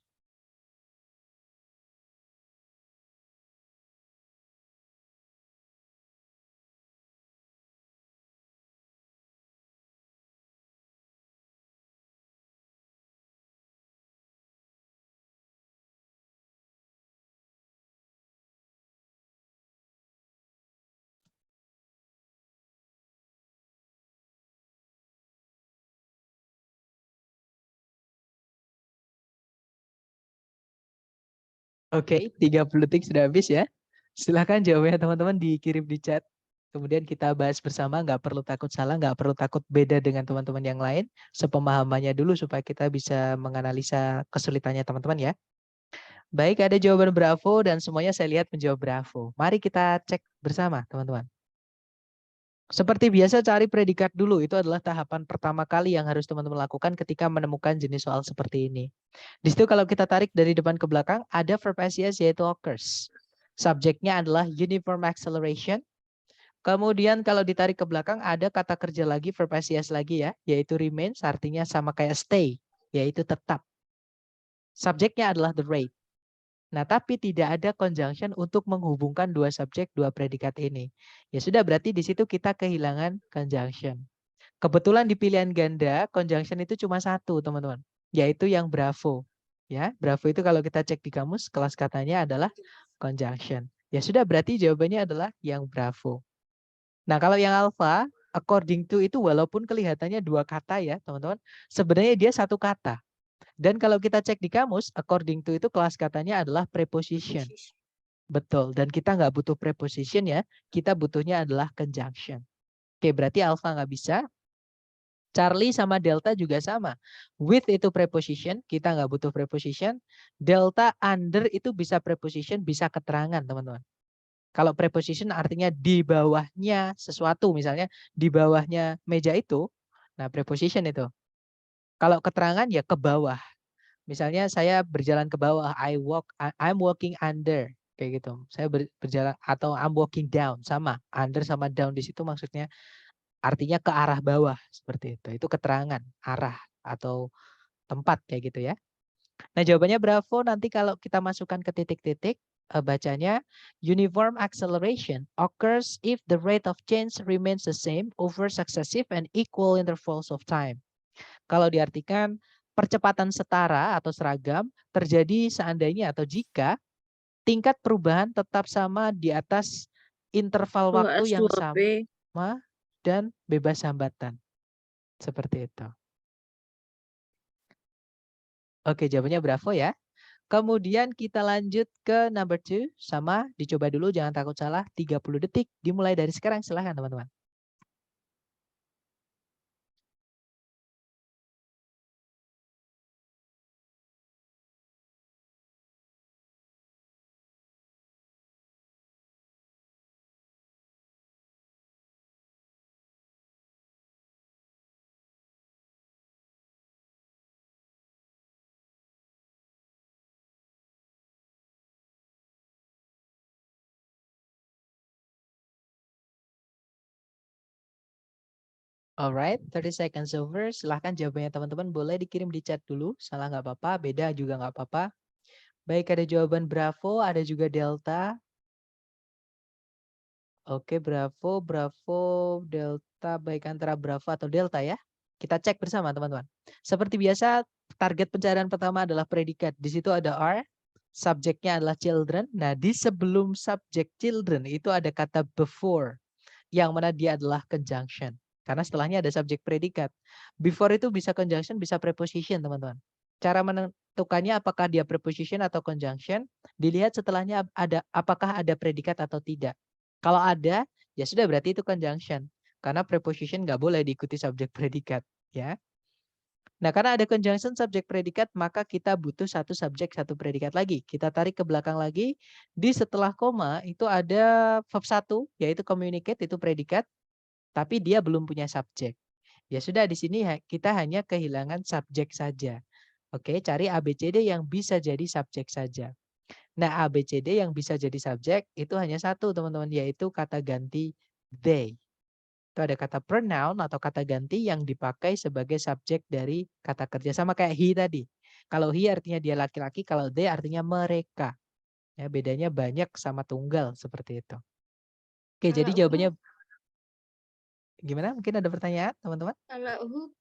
Speaker 1: Oke, 30 detik sudah habis ya. Silahkan jawabannya teman-teman dikirim di chat. Kemudian kita bahas bersama, nggak perlu takut salah, nggak perlu takut beda dengan teman-teman yang lain. Sepemahamannya dulu supaya kita bisa menganalisa kesulitannya teman-teman ya. Baik, ada jawaban Bravo dan semuanya saya lihat menjawab Bravo. Mari kita cek bersama teman-teman. Seperti biasa cari predikat dulu, itu adalah tahapan pertama kali yang harus teman-teman lakukan ketika menemukan jenis soal seperti ini. Di situ kalau kita tarik dari depan ke belakang, ada verb SES yaitu occurs. Subjeknya adalah uniform acceleration. Kemudian kalau ditarik ke belakang ada kata kerja lagi, verb SES lagi ya, yaitu remains, artinya sama kayak stay, yaitu tetap. Subjeknya adalah the rate. Nah, tapi tidak ada conjunction untuk menghubungkan dua subjek, dua predikat ini. Ya sudah, berarti di situ kita kehilangan conjunction. Kebetulan di pilihan ganda, conjunction itu cuma satu, teman-teman, yaitu yang bravo. Ya, bravo itu kalau kita cek di kamus, kelas katanya adalah conjunction. Ya sudah, berarti jawabannya adalah yang bravo. Nah, kalau yang alpha, according to itu walaupun kelihatannya dua kata ya, teman-teman, sebenarnya dia satu kata. Dan kalau kita cek di kamus, according to itu kelas katanya adalah preposition. Betul, dan kita nggak butuh preposition ya, kita butuhnya adalah conjunction. Oke, berarti alpha nggak bisa. Charlie sama delta juga sama. With itu preposition, kita nggak butuh preposition. Delta, under itu bisa preposition, bisa keterangan, teman-teman. Kalau preposition artinya di bawahnya sesuatu, misalnya di bawahnya meja itu, nah preposition itu. Kalau keterangan ya ke bawah. Misalnya saya berjalan ke bawah, I'm walking under, kayak gitu. Saya berjalan atau I'm walking down, sama. Under sama down di situ maksudnya artinya ke arah bawah seperti itu. Itu keterangan arah atau tempat kayak gitu ya. Nah, jawabannya bravo. Nanti kalau kita masukkan ke titik-titik, bacanya uniform acceleration occurs if the rate of change remains the same over successive and equal intervals of time. Kalau diartikan percepatan setara atau seragam terjadi seandainya atau jika tingkat perubahan tetap sama di atas interval waktu yang sama dan bebas hambatan. Seperti itu. Oke, jawabannya bravo ya. Kemudian kita lanjut ke number 2. Sama, dicoba dulu, jangan takut salah. 30 detik, dimulai dari sekarang. Silahkan teman-teman. Alright, 30 seconds over. Silahkan jawabannya teman-teman. Boleh dikirim di chat dulu. Salah nggak apa-apa, beda juga nggak apa-apa. Baik, ada jawaban bravo, ada juga delta. Oke, bravo, delta. Baik, antara bravo atau delta ya. Kita cek bersama teman-teman. Seperti biasa, target pencarian pertama adalah predikat. Di situ ada are. Subjeknya adalah children. Nah, di sebelum subjek children itu ada kata before. Yang mana dia adalah conjunction. Karena setelahnya ada subjek predikat. Before itu bisa conjunction, bisa preposition, teman-teman. Cara menentukannya apakah dia preposition atau conjunction, dilihat setelahnya ada apakah ada predikat atau tidak. Kalau ada, ya sudah berarti itu conjunction. Karena preposition nggak boleh diikuti subjek predikat. Ya. Nah, karena ada conjunction subjek predikat, maka kita butuh satu subjek, satu predikat lagi. Kita tarik ke belakang lagi. Di setelah koma itu ada verb 1, yaitu communicate, itu predikat. Tapi dia belum punya subjek. Ya sudah, di sini kita hanya kehilangan subjek saja. Oke, cari ABCD yang bisa jadi subjek saja. Nah, ABCD yang bisa jadi subjek itu hanya satu, teman-teman, yaitu kata ganti they. Itu ada kata pronoun atau kata ganti yang dipakai sebagai subjek dari kata kerja. Sama kayak he tadi. Kalau he artinya dia laki-laki, kalau they artinya mereka. Ya, bedanya banyak sama tunggal seperti itu. Oke, jadi jawabannya gimana? Mungkin ada pertanyaan, teman-teman?
Speaker 4: Kalau who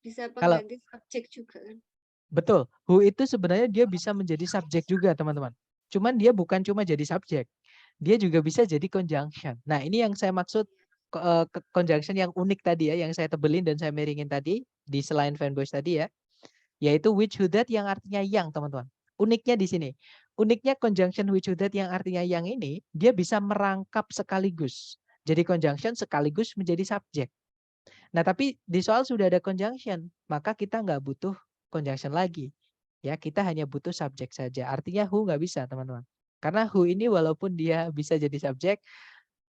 Speaker 4: bisa
Speaker 1: Kalau
Speaker 4: pengganti subjek juga kan?
Speaker 1: betul, who itu sebenarnya dia bisa menjadi subjek juga, teman-teman. Cuman dia bukan cuma jadi subjek. Dia juga bisa jadi conjunction. Nah, ini yang saya maksud conjunction yang unik tadi ya, yang saya tebelin dan saya miringin tadi di selain fanboys tadi ya, yaitu which who that yang artinya yang, teman-teman. Uniknya di sini. Uniknya conjunction which who that yang artinya yang ini, dia bisa merangkap sekaligus. Jadi conjunction sekaligus menjadi subjek. Nah, tapi di soal sudah ada conjunction, maka kita nggak butuh conjunction lagi. Ya, kita hanya butuh subjek saja. Artinya who nggak bisa, teman-teman. Karena who ini walaupun dia bisa jadi subjek,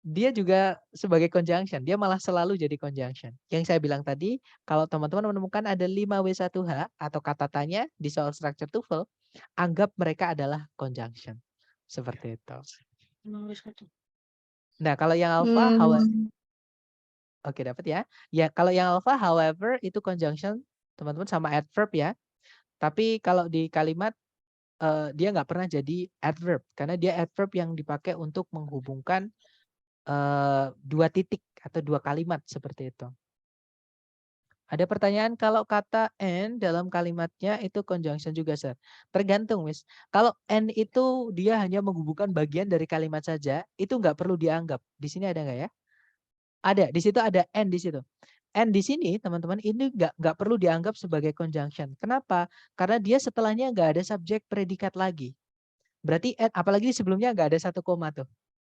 Speaker 1: dia juga sebagai conjunction. Dia malah selalu jadi conjunction. Yang saya bilang tadi, kalau teman-teman menemukan ada 5W1H atau kata tanya di soal structure TOEFL, anggap mereka adalah conjunction. Seperti itu. Nah, kalau yang alpha, oke dapat ya. Ya, kalau yang alpha, however, itu conjunction, teman-teman, sama adverb ya. Tapi kalau di kalimat, dia nggak pernah jadi adverb, karena dia adverb yang dipakai untuk menghubungkan dua titik atau dua kalimat seperti itu. Ada pertanyaan kalau kata and dalam kalimatnya itu conjunction juga, Sir. Tergantung, Miss. Kalau and itu dia hanya menghubungkan bagian dari kalimat saja, itu nggak perlu dianggap. Di sini ada nggak ya? Ada, di situ ada and di situ. And di sini, teman-teman, ini nggak perlu dianggap sebagai conjunction. Kenapa? Karena dia setelahnya nggak ada subjek predikat lagi. Berarti and, apalagi sebelumnya nggak ada satu koma tuh.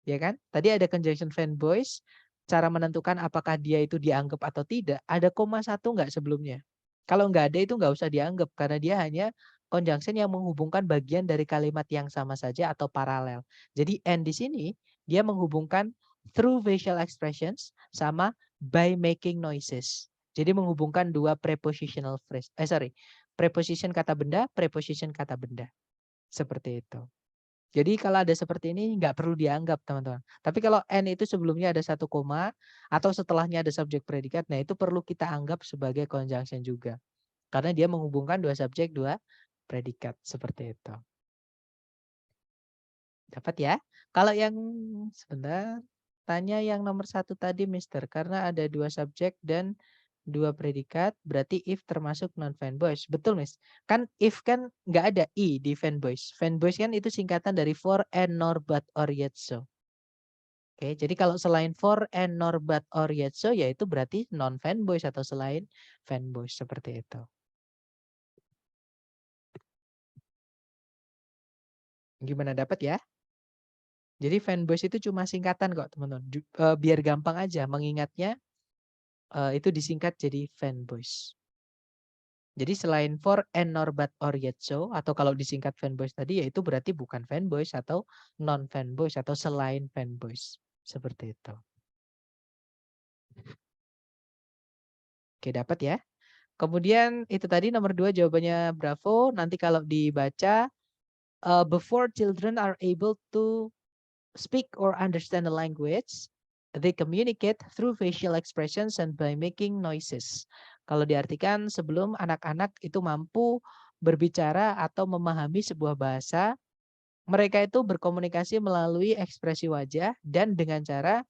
Speaker 1: Ya kan? Tadi ada conjunction fanboys, cara menentukan apakah dia itu dianggap atau tidak, ada koma satu nggak sebelumnya. Kalau nggak ada itu nggak usah dianggap, karena dia hanya conjunction yang menghubungkan bagian dari kalimat yang sama saja atau paralel. Jadi and di sini dia menghubungkan through facial expressions sama by making noises. Jadi menghubungkan dua prepositional phrase. Preposition kata benda, preposition kata benda. Seperti itu. Jadi kalau ada seperti ini nggak perlu dianggap, teman-teman. Tapi kalau and itu sebelumnya ada satu koma atau setelahnya ada subjek predikat, nah itu perlu kita anggap sebagai conjunction juga. Karena dia menghubungkan dua subjek, dua predikat. Seperti itu. Dapat ya? Kalau yang sebentar, tanya yang nomor 1 tadi, Mister. Karena ada dua subjek dan dua predikat, berarti if termasuk non fanboys. Betul, Miss. Kan if kan nggak ada i di fanboys. Fanboys kan itu singkatan dari for and nor but or yet so. Oke, jadi kalau selain for and nor but or yet so, yaitu berarti non fanboys atau selain fanboys, seperti itu. Gimana, dapat ya? Jadi fanboys itu cuma singkatan kok, teman-teman. Biar gampang aja mengingatnya, itu disingkat jadi fanboys. Jadi selain for and nor but or yet so, atau kalau disingkat fanboys tadi, yaitu berarti bukan fanboys atau non fanboys atau selain fanboys. Seperti itu. Oke, dapat ya. Kemudian itu tadi nomor 2 jawabannya Bravo. Nanti kalau dibaca, before children are able to speak or understand the language, they communicate through facial expressions and by making noises. Kalau diartikan sebelum anak-anak itu mampu berbicara atau memahami sebuah bahasa, mereka itu berkomunikasi melalui ekspresi wajah dan dengan cara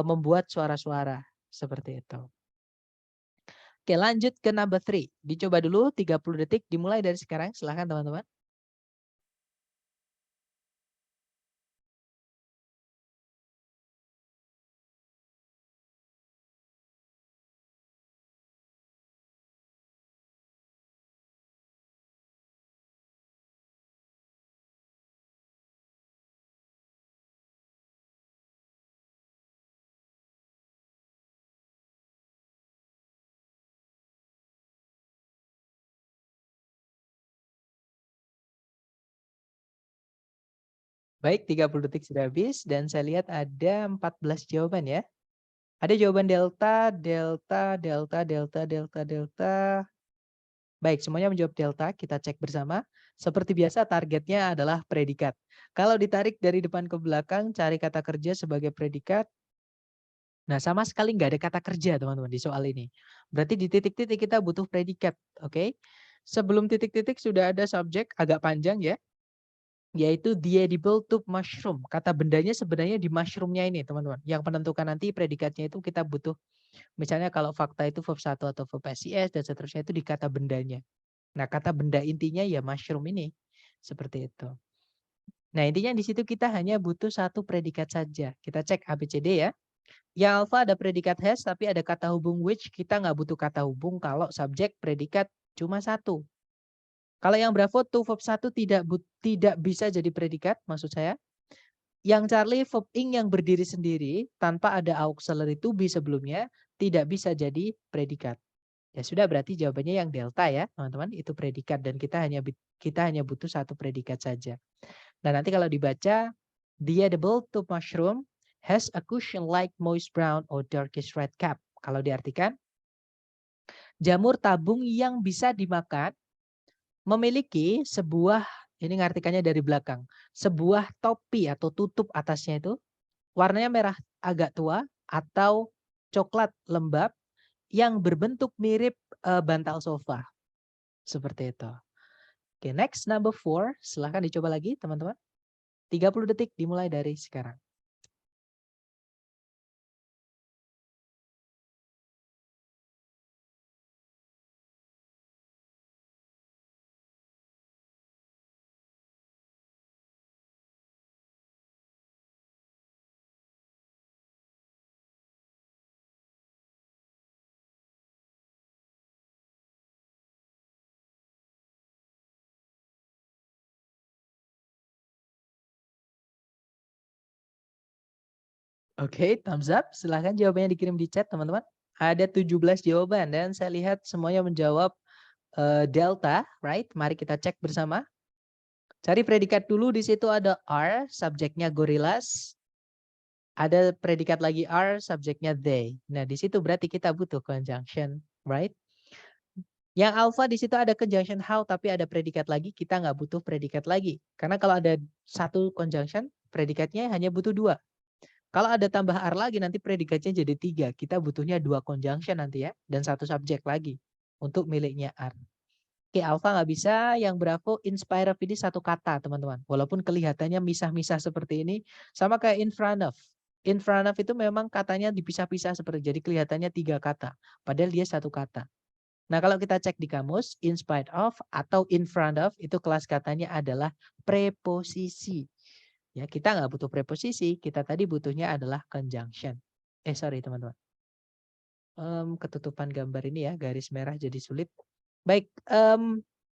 Speaker 1: membuat suara-suara seperti itu. Oke, lanjut ke number 3. Dicoba dulu 30 detik dimulai dari sekarang. Silahkan teman-teman. Baik, 30 detik sudah habis dan saya lihat ada 14 jawaban ya. Ada jawaban delta, delta, delta, delta, delta, delta. Baik, semuanya menjawab delta, kita cek bersama. Seperti biasa targetnya adalah predikat. Kalau ditarik dari depan ke belakang, cari kata kerja sebagai predikat. Nah, sama sekali nggak ada kata kerja teman-teman di soal ini. Berarti di titik-titik kita butuh predikat, oke? Sebelum titik-titik sudah ada subjek agak panjang ya. Yaitu the edible tube mushroom. Kata bendanya sebenarnya di mushroomnya ini teman-teman. Yang menentukan nanti predikatnya itu kita butuh. Misalnya kalau fakta itu verb 1 atau verb SIS dan seterusnya itu di kata bendanya. Nah kata benda intinya ya mushroom ini. Seperti itu. Nah intinya di situ kita hanya butuh satu predikat saja. Kita cek ABCD ya. Yang alpha ada predikat has tapi ada kata hubung which. Kita nggak butuh kata hubung kalau subjek predikat cuma satu. Kalau yang Bravo to verb 1 tidak bisa jadi predikat, maksud saya. Yang Charlie verb ing yang berdiri sendiri tanpa ada auxiliary to be sebelumnya tidak bisa jadi predikat. Ya sudah berarti jawabannya yang delta ya, teman-teman, itu predikat dan kita hanya butuh satu predikat saja. Nah, nanti kalau dibaca the edible tube mushroom has a cushion like moist brown or darkish red cap. Kalau diartikan jamur tabung yang bisa dimakan memiliki sebuah Ini ngartikannya dari belakang. Sebuah topi atau tutup atasnya itu warnanya merah agak tua atau coklat lembab yang berbentuk mirip bantal sofa. Seperti itu. Oke, next number 4. Silahkan dicoba lagi teman-teman. 30 detik dimulai dari sekarang. Oke, thumbs up. Silahkan jawabannya dikirim di chat, teman-teman. Ada 17 jawaban dan saya lihat semuanya menjawab delta, right? Mari kita cek bersama. Cari predikat dulu, di situ ada are, subjeknya gorillas. Ada predikat lagi are, subjeknya they. Nah, di situ berarti kita butuh conjunction, right? Yang alpha di situ ada conjunction how, tapi ada predikat lagi, kita nggak butuh predikat lagi. Karena kalau ada satu conjunction, predikatnya hanya butuh 2. Kalau ada tambah are lagi, nanti predikatnya jadi 3. Kita butuhnya 2 conjunction nanti ya, dan 1 subjek lagi untuk miliknya are. Oke, alpha nggak bisa, yang bravo inspire of ini 1 kata teman-teman. Walaupun kelihatannya misah-misah seperti ini, sama kayak in front of. In front of itu memang katanya dipisah-pisah seperti, jadi kelihatannya 3 kata. Padahal dia 1 kata. Nah, kalau kita cek di kamus, in spite of atau in front of, itu kelas katanya adalah preposisi. Ya, kita nggak butuh preposisi, kita tadi butuhnya adalah conjunction. Sorry teman-teman. Ketutupan gambar ini ya, garis merah jadi sulit. Baik,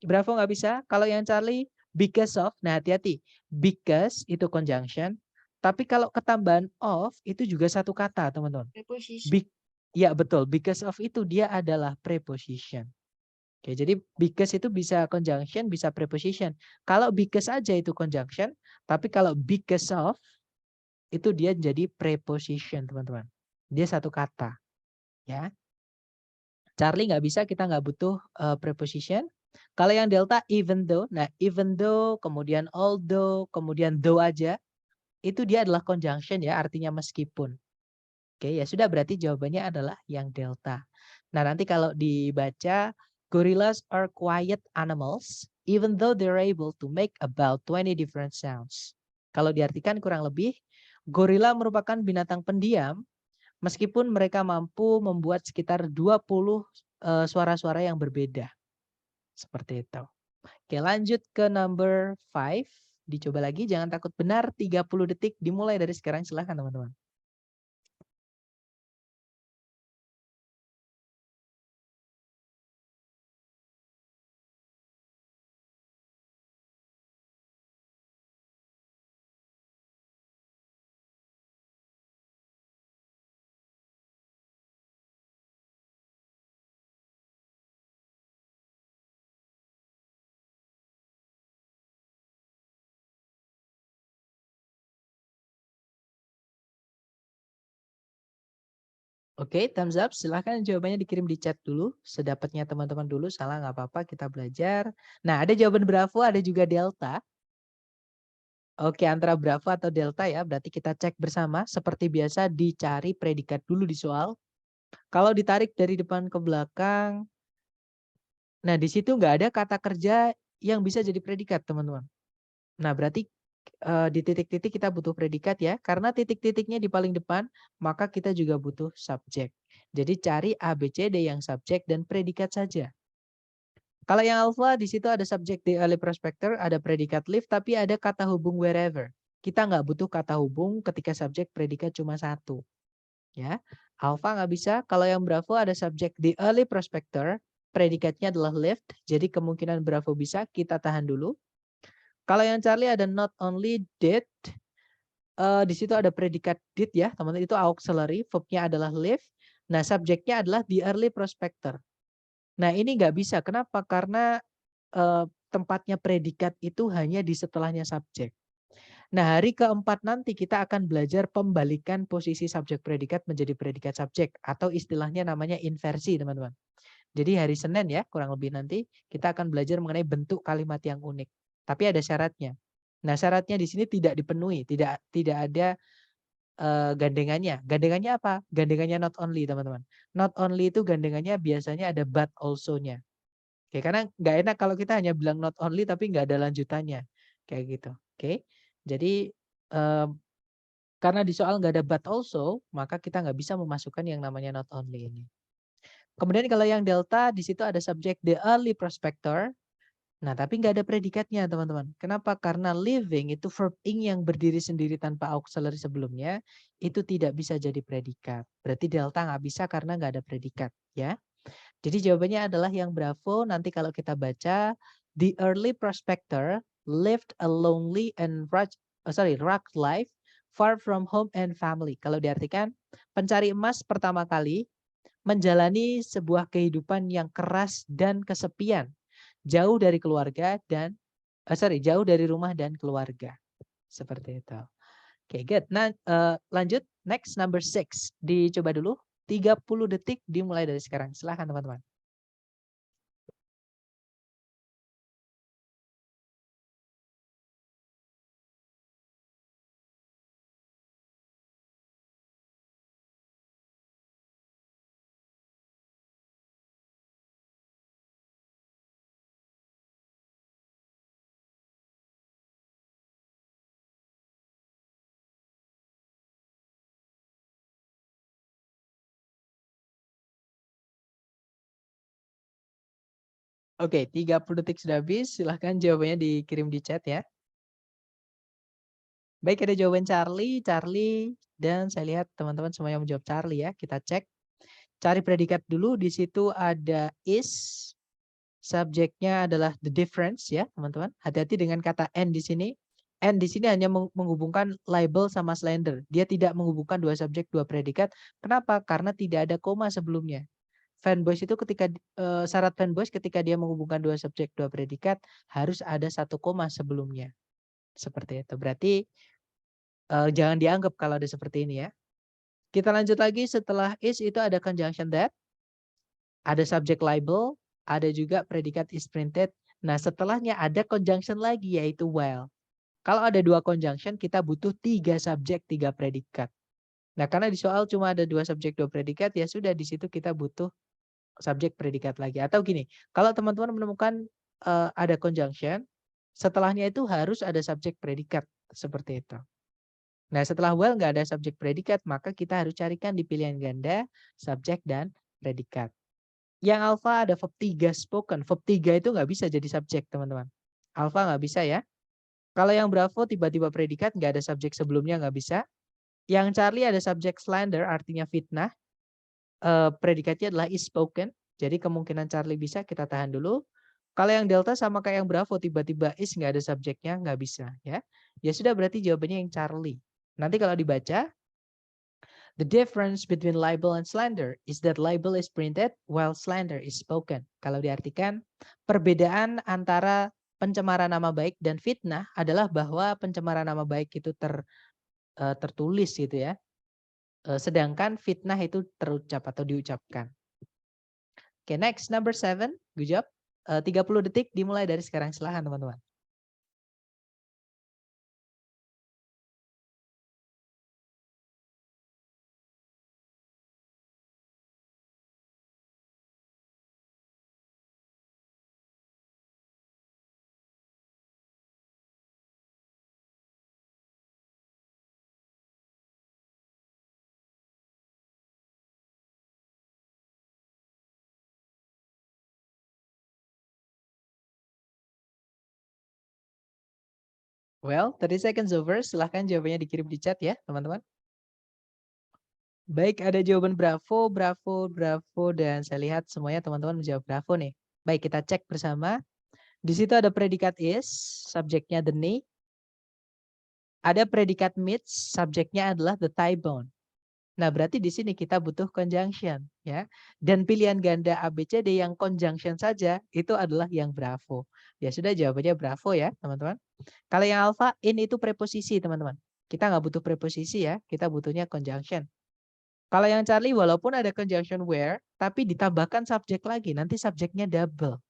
Speaker 1: Bravo nggak bisa. Kalau yang Charlie, because of, nah hati-hati. Because itu conjunction, tapi kalau ketambahan of itu juga 1 kata teman-teman.
Speaker 4: Preposition.
Speaker 1: Ya betul, because of itu dia adalah preposition. Oke, jadi because itu bisa conjunction, bisa preposition. Kalau because aja itu conjunction, tapi kalau because of itu dia jadi preposition, teman-teman. Dia 1 kata. Ya. Charlie nggak bisa, kita nggak butuh preposition. Kalau yang delta even though, nah even though, kemudian although, kemudian though aja, itu dia adalah conjunction ya, artinya meskipun. Oke, ya sudah, berarti jawabannya adalah yang delta. Nah, nanti kalau dibaca, gorillas are quiet animals, even though they're able to make about 20 different sounds. Kalau diartikan kurang lebih, gorila merupakan binatang pendiam, meskipun mereka mampu membuat sekitar 20 suara-suara yang berbeda. Seperti itu. Oke, lanjut ke number 5. Dicoba lagi, jangan takut benar, 30 detik dimulai dari sekarang, silahkan teman-teman. Oke, thumbs up. Silahkan jawabannya dikirim di chat dulu. Sedapatnya teman-teman dulu. Salah nggak apa-apa, kita belajar. Nah, ada jawaban Bravo, ada juga Delta. Oke, antara Bravo atau Delta ya. Berarti kita cek bersama. Seperti biasa, dicari predikat dulu di soal. Kalau ditarik dari depan ke belakang, nah di situ nggak ada kata kerja yang bisa jadi predikat, teman-teman. Nah, berarti di titik-titik kita butuh predikat ya. Karena titik-titiknya di paling depan, maka kita juga butuh subjek. Jadi cari A, B, C, D yang subjek dan predikat saja. Kalau yang alpha, di situ ada subjek the early prospector, ada predikat live, tapi ada kata hubung wherever. Kita nggak butuh kata hubung ketika subjek predikat cuma 1. Ya, alpha nggak bisa. Kalau yang bravo ada subjek the early prospector, predikatnya adalah lived. Jadi kemungkinan bravo bisa, kita tahan dulu. Kalau yang Charlie ada not only did, di situ ada predikat did ya, teman-teman, itu auxiliary, verbnya adalah live. Nah, subjeknya adalah the early prospector. Nah, ini nggak bisa. Kenapa? Karena tempatnya predikat itu hanya di setelahnya subjek. Nah, hari keempat nanti kita akan belajar pembalikan posisi subjek predikat menjadi predikat subjek, atau istilahnya namanya inversi, teman-teman. Jadi hari Senin ya, kurang lebih nanti kita akan belajar mengenai bentuk kalimat yang unik. tapi ada syaratnya. Nah, syaratnya di sini tidak dipenuhi, tidak ada gandengannya. Gandengannya apa? Gandengannya not only, teman-teman. Not only itu gandengannya biasanya ada but also-nya. Oke, karena nggak enak kalau kita hanya bilang not only tapi nggak ada lanjutannya. Kayak gitu. Oke. Jadi karena di soal nggak ada but also, maka kita nggak bisa memasukkan yang namanya not only ini. Kemudian kalau yang delta, di situ ada subjek the early prospector. Nah, tapi nggak ada predikatnya, teman-teman. Kenapa? Karena living itu verb ing yang berdiri sendiri tanpa auxiliary sebelumnya, itu tidak bisa jadi predikat. Berarti delta nggak bisa karena nggak ada predikat, ya. Jadi jawabannya adalah yang bravo. Nanti kalau kita baca, the early prospector lived a lonely and rugged life far from home and family. Kalau diartikan, pencari emas pertama kali menjalani sebuah kehidupan yang keras dan kesepian, jauh dari keluarga dan jauh dari rumah dan keluarga. Seperti itu. Oke, good. Nah, lanjut next number 6. Dicoba dulu. 30 detik dimulai dari sekarang. Silahkan teman-teman. Oke, 30 detik sudah habis. Silahkan jawabannya dikirim di chat ya. Baik, ada jawaban Charlie, dan saya lihat teman-teman semuanya menjawab Charlie ya. Kita cek. Cari predikat dulu. Di situ ada is. Subjeknya adalah the difference ya, teman-teman. Hati-hati dengan kata and di sini. And di sini hanya menghubungkan label sama slender. Dia tidak menghubungkan dua subjek, dua predikat. Kenapa? Karena tidak ada koma sebelumnya. Fanboys itu syarat fanboys ketika dia menghubungkan dua subjek, dua predikat harus ada satu koma sebelumnya. Seperti itu. Berarti jangan dianggap kalau ada seperti ini ya. Kita lanjut lagi, setelah is itu ada conjunction that, ada subject label, ada juga predikat is printed. Nah, setelahnya ada conjunction lagi yaitu while. Kalau ada dua conjunction, kita butuh 3 subjek, 3 predikat. Nah, karena di soal cuma ada 2 subjek, 2 predikat, ya sudah di situ kita butuh subjek predikat lagi. Atau gini, kalau teman-teman menemukan ada conjunction, setelahnya itu harus ada subjek predikat seperti itu. Nah, setelah while nggak ada subjek predikat, maka kita harus carikan di pilihan ganda subjek dan predikat. Yang alpha ada verb 3 spoken. Verb 3 itu nggak bisa jadi subjek, teman-teman. Alpha nggak bisa ya. Kalau yang bravo tiba-tiba predikat nggak ada subjek sebelumnya nggak bisa. Yang Charlie ada subjek slander artinya fitnah. Predikatnya adalah is spoken. Jadi kemungkinan Charlie bisa, kita tahan dulu. Kalau yang delta sama kayak yang bravo tiba-tiba is nggak ada subjeknya nggak bisa ya. Ya sudah, berarti jawabannya yang Charlie. Nanti kalau dibaca, the difference between libel and slander is that libel is printed while slander is spoken. Kalau diartikan, perbedaan antara pencemaran nama baik dan fitnah adalah bahwa pencemaran nama baik itu tertulis gitu ya. Sedangkan fitnah itu terucap atau diucapkan. Oke, next number 7, good job. 30 detik dimulai dari sekarang, silahkan teman-teman. Well, 30 seconds over. Silahkan jawabannya dikirim di chat ya, teman-teman. Baik, ada jawaban bravo, dan saya lihat semuanya teman-teman menjawab bravo nih. Baik, kita cek bersama. Di situ ada predikat is, subjeknya the knee. Ada predikat meets, subjeknya adalah the thigh bone. Nah, berarti di sini kita butuh conjunction ya. Dan pilihan ganda ABCD yang conjunction saja itu adalah yang bravo. Ya sudah, jawabannya bravo ya, teman-teman. Kalau yang alpha, in itu preposisi, teman-teman. Kita nggak butuh preposisi ya, kita butuhnya conjunction. Kalau yang Charlie, walaupun ada conjunction where, tapi ditambahkan subjek lagi, nanti subjeknya double.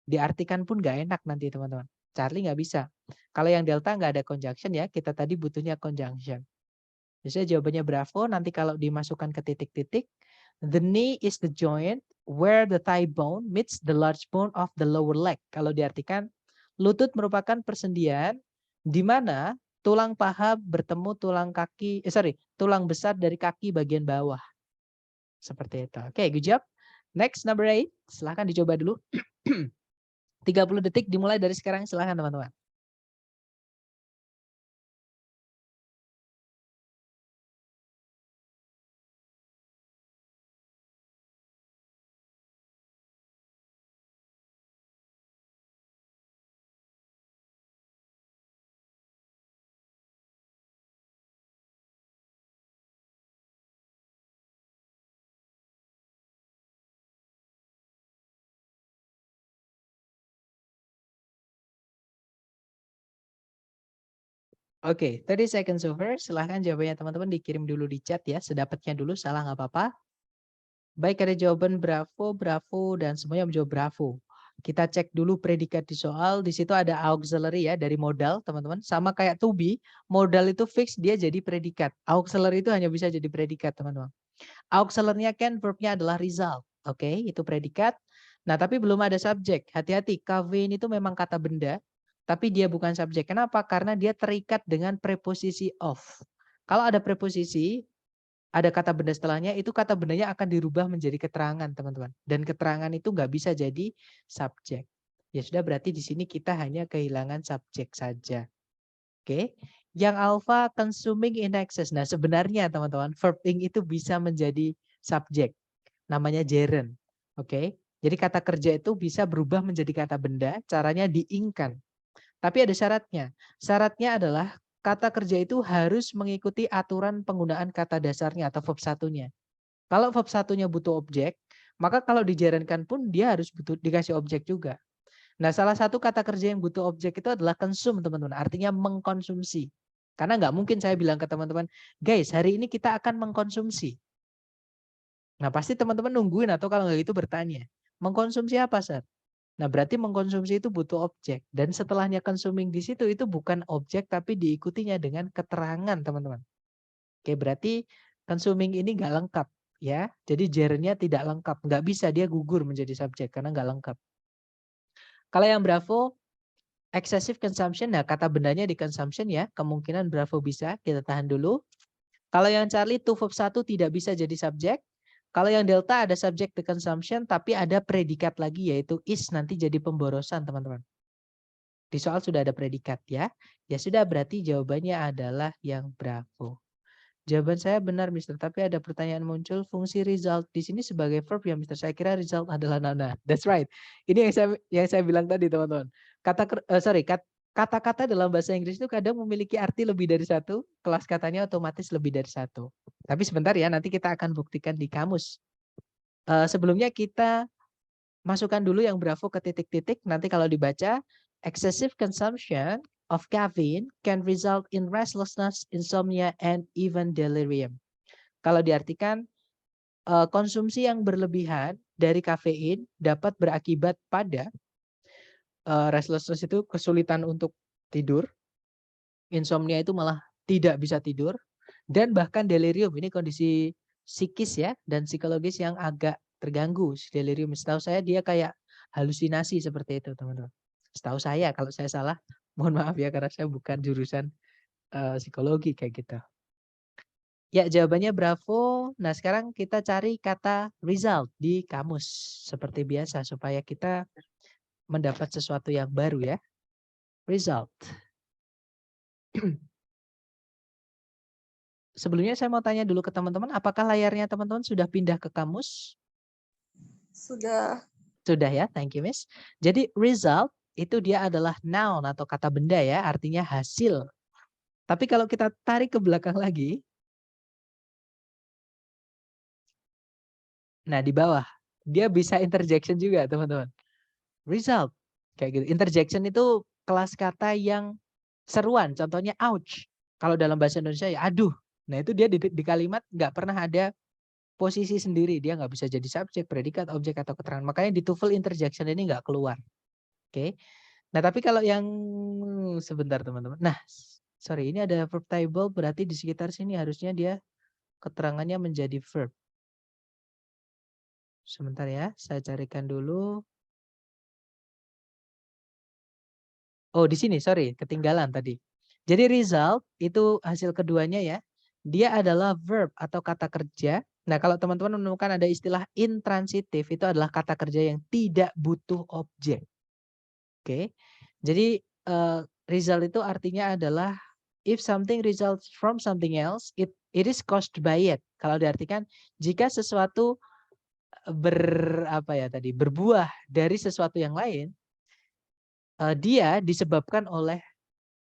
Speaker 1: Diartikan pun nggak enak nanti, teman-teman. Charlie nggak bisa. Kalau yang delta nggak ada conjunction ya, kita tadi butuhnya conjunction. Biasanya jawabannya bravo, nanti kalau dimasukkan ke titik-titik, the knee is the joint where the thigh bone meets the large bone of the lower leg. Kalau diartikan, lutut merupakan persendian di mana tulang paha bertemu tulang besar dari kaki bagian bawah. Seperti itu. Oke, good job. Next, number 8. Silahkan dicoba dulu. 30 detik dimulai dari sekarang, silahkan teman-teman. Oke, 30 seconds over. Silahkan jawabannya teman-teman dikirim dulu di chat ya. Sedapatnya dulu, salah nggak apa-apa. Baik, ada jawaban bravo, bravo, dan semuanya menjawab bravo. Kita cek dulu predikat di soal. Di situ ada auxiliary ya, dari modal teman-teman. Sama kayak to be, modal itu fix, dia jadi predikat. Auxiliary itu hanya bisa jadi predikat teman-teman. Auxiliary-nya kan verb-nya adalah result. Oke, itu predikat. Nah, tapi belum ada subjek. Hati-hati, Kavin itu memang kata benda, tapi dia bukan subjek. Kenapa? Karena dia terikat dengan preposisi of. Kalau ada preposisi, ada kata benda setelahnya, itu kata bendanya akan dirubah menjadi keterangan, teman-teman. Dan keterangan itu nggak bisa jadi subjek. Ya sudah, berarti di sini kita hanya kehilangan subjek saja. Oke. Yang alpha consuming in excess. Nah, sebenarnya teman-teman, verb ing itu bisa menjadi subjek. Namanya gerund. Oke. Jadi kata kerja itu bisa berubah menjadi kata benda, caranya diingkan. Tapi ada syaratnya. Syaratnya adalah kata kerja itu harus mengikuti aturan penggunaan kata dasarnya atau verb satunya. Kalau verb satunya butuh objek, maka kalau dijarankan pun dia harus butuh dikasih objek juga. Nah, salah satu kata kerja yang butuh objek itu adalah consume, teman-teman. Artinya mengkonsumsi. Karena nggak mungkin saya bilang ke teman-teman, guys, hari ini kita akan mengkonsumsi. Nah, pasti teman-teman nungguin atau kalau nggak gitu bertanya, mengkonsumsi apa, Sir? Nah, berarti mengkonsumsi itu butuh objek. Dan setelahnya consuming di situ itu bukan objek, tapi diikutinya dengan keterangan, teman-teman. Oke, berarti consuming ini nggak lengkap. Ya, jadi gerundnya tidak lengkap. Nggak bisa, dia gugur menjadi subjek karena nggak lengkap. Kalau yang bravo, excessive consumption, nah kata bendanya di consumption ya, kemungkinan bravo bisa, kita tahan dulu. Kalau yang Charlie, to verb 1 tidak bisa jadi subjek. Kalau yang delta ada subject to consumption, tapi ada predikat lagi yaitu is nanti jadi pemborosan teman-teman. Di soal sudah ada predikat ya. Ya sudah, berarti jawabannya adalah yang bravo. Jawaban saya benar Mister, tapi ada pertanyaan muncul, fungsi result di sini sebagai verb ya Mister. Saya kira result adalah nana. That's right. Ini yang saya bilang tadi teman-teman. Kata-kata dalam bahasa Inggris itu kadang memiliki arti lebih dari satu, kelas katanya otomatis lebih dari satu. Tapi sebentar ya, nanti kita akan buktikan di kamus. Sebelumnya kita masukkan dulu yang bravo ke titik-titik. Nanti kalau dibaca, excessive consumption of caffeine can result in restlessness, insomnia, and even delirium. Kalau diartikan, konsumsi yang berlebihan dari kafein dapat berakibat pada restlessness itu kesulitan untuk tidur, insomnia itu malah tidak bisa tidur, dan bahkan delirium, ini kondisi psikis ya dan psikologis yang agak terganggu. Delirium, setahu saya dia kayak halusinasi seperti itu teman-teman. Setahu saya, kalau saya salah mohon maaf ya karena saya bukan jurusan psikologi kayak gitu. Ya, jawabannya bravo. Nah, sekarang kita cari kata result di kamus seperti biasa supaya kita mendapat sesuatu yang baru ya. Result. Sebelumnya saya mau tanya dulu ke teman-teman, apakah layarnya teman-teman sudah pindah ke kamus?
Speaker 4: Sudah.
Speaker 1: Sudah ya, thank you Miss. Jadi result itu dia adalah noun atau kata benda ya, artinya hasil. Tapi kalau kita tarik ke belakang lagi, nah di bawah, dia bisa interjection juga teman-teman. Result, kayak gitu. Interjection itu kelas kata yang seruan, contohnya ouch. Kalau dalam bahasa Indonesia ya aduh. Nah itu dia di kalimat nggak pernah ada posisi sendiri. Dia nggak bisa jadi subjek, predikat, objek, atau keterangan. Makanya di TOEFL interjection ini nggak keluar. Oke. Nah, tapi kalau yang sebentar teman-teman. Nah, sorry, ini ada verb table berarti di sekitar sini harusnya dia keterangannya menjadi verb. Sebentar ya, saya carikan dulu. Oh, di sini, sorry, ketinggalan tadi. Jadi result itu hasil keduanya ya. Dia adalah verb atau kata kerja. Nah, kalau teman-teman menemukan ada istilah intransitif, itu adalah kata kerja yang tidak butuh objek. Oke. Jadi result itu artinya adalah if something results from something else, it is caused by it. Kalau diartikan jika sesuatu berbuah dari sesuatu yang lain, dia disebabkan oleh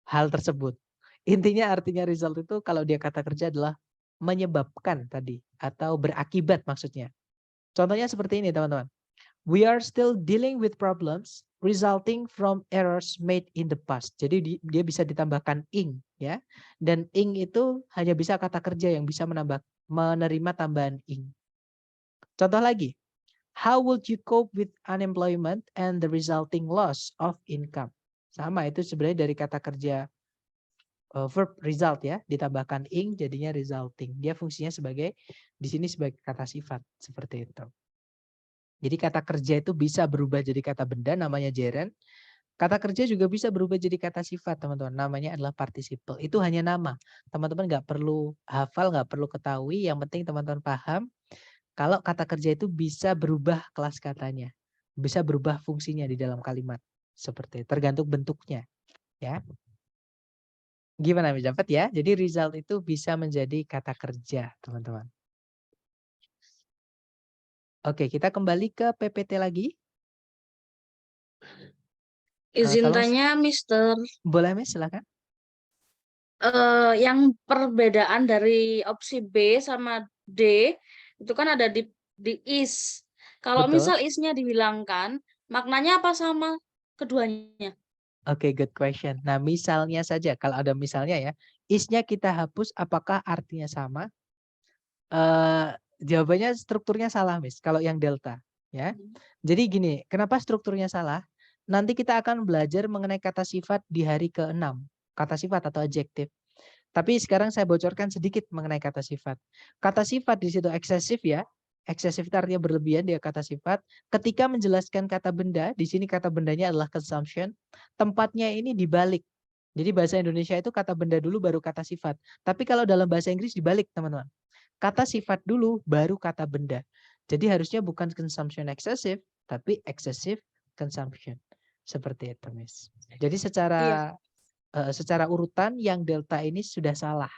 Speaker 1: hal tersebut. Intinya artinya result itu kalau dia kata kerja adalah menyebabkan tadi atau berakibat maksudnya. Contohnya seperti ini teman-teman. We are still dealing with problems resulting from errors made in the past. Jadi dia bisa ditambahkan ing ya. Dan ing itu hanya bisa kata kerja yang bisa menerima tambahan ing. Contoh lagi. How would you cope with unemployment and the resulting loss of income? Sama, itu sebenarnya dari kata kerja verb result ya, ditambahkan ing jadinya resulting. Dia fungsinya sebagai di sini sebagai kata sifat seperti itu. Jadi kata kerja itu bisa berubah jadi kata benda namanya gerund. Kata kerja juga bisa berubah jadi kata sifat teman-teman. Namanya adalah participle. Itu hanya nama. Teman-teman nggak perlu hafal, nggak perlu ketahui. Yang penting teman-teman paham. Kalau kata kerja itu bisa berubah kelas katanya, bisa berubah fungsinya di dalam kalimat, seperti itu. Tergantung bentuknya, ya. Gimana dapat ya? Jadi result itu bisa menjadi kata kerja, teman-teman. Oke, kita kembali ke PPT lagi.
Speaker 7: Izin
Speaker 1: Tolong,
Speaker 7: tanya, Mister.
Speaker 1: boleh Miss, silakan.
Speaker 7: Yang perbedaan dari opsi B sama D itu kan ada di is. Kalau
Speaker 1: Betul.
Speaker 7: misal isnya dihilangkan, maknanya apa sama keduanya?
Speaker 1: Oke, good question. Nah, misalnya saja, kalau ada misalnya ya, isnya kita hapus, apakah artinya sama? Jawabannya strukturnya salah, Miss. Kalau yang delta, ya. Jadi gini, kenapa strukturnya salah? Nanti kita akan belajar mengenai kata sifat di hari ke-6. Kata sifat atau adjektif. Tapi sekarang saya bocorkan sedikit mengenai kata sifat. Kata sifat di situ eksesif ya. Eksesif itu artinya berlebihan, dia kata sifat. Ketika menjelaskan kata benda, di sini kata bendanya adalah consumption. Tempatnya ini dibalik. Jadi bahasa Indonesia itu kata benda dulu baru kata sifat. Tapi kalau dalam bahasa Inggris dibalik, teman-teman. Kata sifat dulu baru kata benda. Jadi harusnya bukan consumption excessive, tapi excessive consumption. Seperti itu, Miss. Jadi secara urutan yang delta ini sudah salah.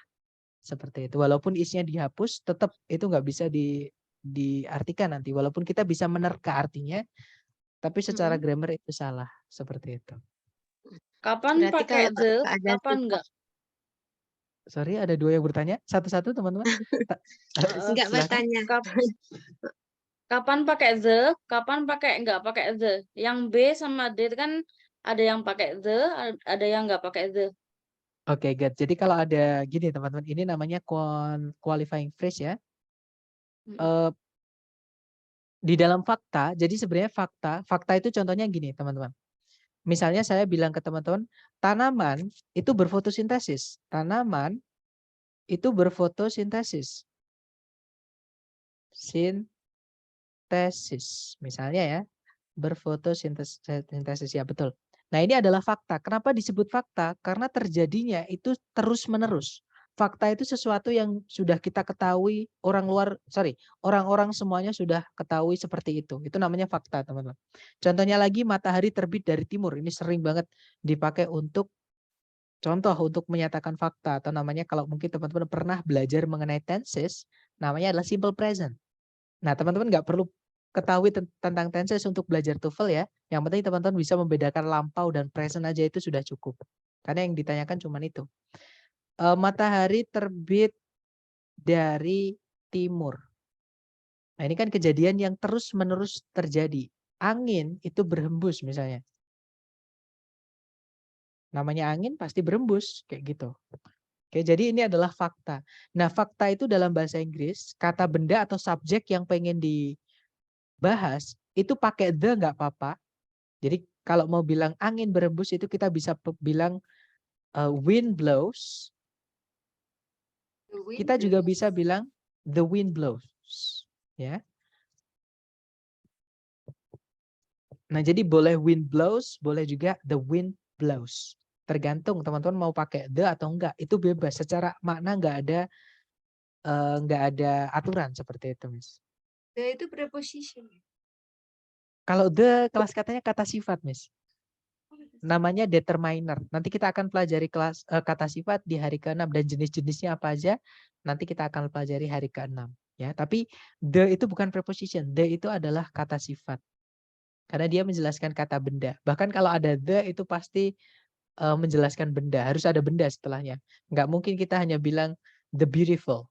Speaker 1: Seperti itu. Walaupun isnya dihapus, tetap itu nggak bisa diartikan nanti. Walaupun kita bisa menerka artinya, tapi secara grammar itu salah. Seperti itu.
Speaker 7: Kapan
Speaker 4: Berarti
Speaker 7: pakai
Speaker 4: kalau
Speaker 7: the,
Speaker 4: keadaan
Speaker 7: kapan enggak?
Speaker 1: Sorry, ada dua yang bertanya. Satu-satu teman-teman.
Speaker 4: enggak
Speaker 1: Silakan.
Speaker 4: bertanya.
Speaker 7: Kapan pakai the, kapan pakai enggak pakai the? Yang B sama D itu kan ada yang pakai the, ada yang enggak pakai the.
Speaker 1: Oke, good. Jadi kalau ada gini teman-teman, ini namanya qualifying phrase ya. Di dalam fakta, jadi sebenarnya fakta itu contohnya gini teman-teman. Misalnya saya bilang ke teman-teman, tanaman itu berfotosintesis. Tanaman itu berfotosintesis. Sintesis, misalnya ya, berfotosintesis ya betul. Nah ini adalah fakta. Kenapa disebut fakta? Karena terjadinya itu terus-menerus. Fakta itu sesuatu yang sudah kita ketahui orang-orang semuanya sudah ketahui seperti itu. Itu namanya fakta, teman-teman. Contohnya lagi matahari terbit dari timur. Ini sering banget dipakai untuk contoh untuk menyatakan fakta atau namanya kalau mungkin teman-teman pernah belajar mengenai tenses, namanya adalah simple present. Nah, teman-teman nggak perlu ketahui tentang tenses untuk belajar TOEFL ya. Yang penting teman-teman bisa membedakan lampau dan present aja itu sudah cukup. Karena yang ditanyakan cuma itu. Matahari terbit dari timur. Nah, ini kan kejadian yang terus-menerus terjadi. Angin itu berhembus misalnya. Namanya angin pasti berhembus kayak gitu. Oke, jadi ini adalah fakta. Nah, fakta itu dalam bahasa Inggris, kata benda atau subjek yang pengen dibahas, itu pakai the nggak apa-apa. Jadi Kalau mau bilang angin berembus itu kita bisa bilang wind blows.
Speaker 4: The wind
Speaker 1: Kita juga
Speaker 4: blows.
Speaker 1: bisa bilang the wind blows. Ya. Nah, jadi boleh wind blows, boleh juga the wind blows. Tergantung teman-teman mau pakai the atau enggak. Itu bebas. Secara makna nggak ada aturan seperti itu, Miss.
Speaker 4: The itu preposition.
Speaker 1: Kalau the kelas katanya kata sifat, Miss. Namanya determiner. Nanti kita akan pelajari kata sifat di hari ke-6 dan jenis-jenisnya apa aja. Nanti kita akan pelajari hari ke-6. Ya, tapi the itu bukan preposition. The itu adalah kata sifat. Karena dia menjelaskan kata benda. Bahkan kalau ada the itu pasti menjelaskan benda. Harus ada benda setelahnya. Nggak mungkin kita hanya bilang the beautiful.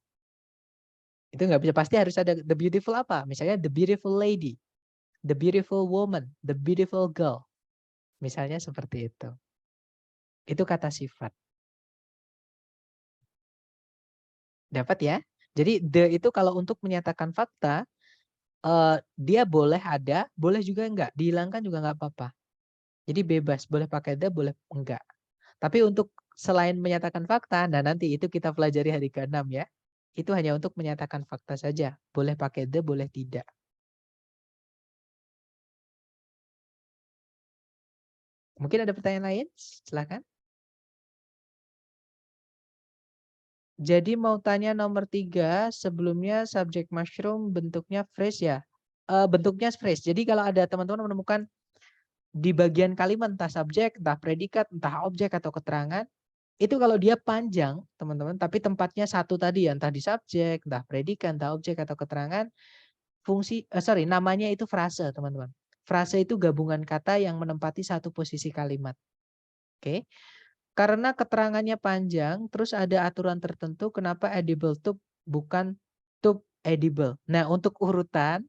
Speaker 1: Itu nggak bisa. Pasti harus ada the beautiful apa? Misalnya the beautiful lady, the beautiful woman, the beautiful girl. Misalnya seperti itu. Itu kata sifat. Dapat ya? Jadi the itu kalau untuk menyatakan fakta, dia boleh ada, boleh juga enggak. Dihilangkan juga enggak apa-apa. Jadi bebas, boleh pakai the, boleh enggak. Tapi untuk selain menyatakan fakta, nah nanti itu kita pelajari hari ke-6 ya. Itu hanya untuk menyatakan fakta saja. Boleh pakai the, boleh tidak. Mungkin ada pertanyaan lain? Silakan. Jadi mau tanya nomor 3, sebelumnya subjek mushroom bentuknya phrase ya? Bentuknya phrase. Jadi kalau ada teman-teman menemukan di bagian kalimat entah subjek, entah predikat, entah objek atau keterangan, itu kalau dia panjang teman-teman, tapi tempatnya satu tadi ya, entah di subjek, entah predikat, entah objek atau keterangan, namanya itu frase teman-teman. Frase itu gabungan kata yang menempati satu posisi kalimat. Oke. Karena keterangannya panjang, terus ada aturan tertentu kenapa edible to bukan to edible. Nah, untuk urutan,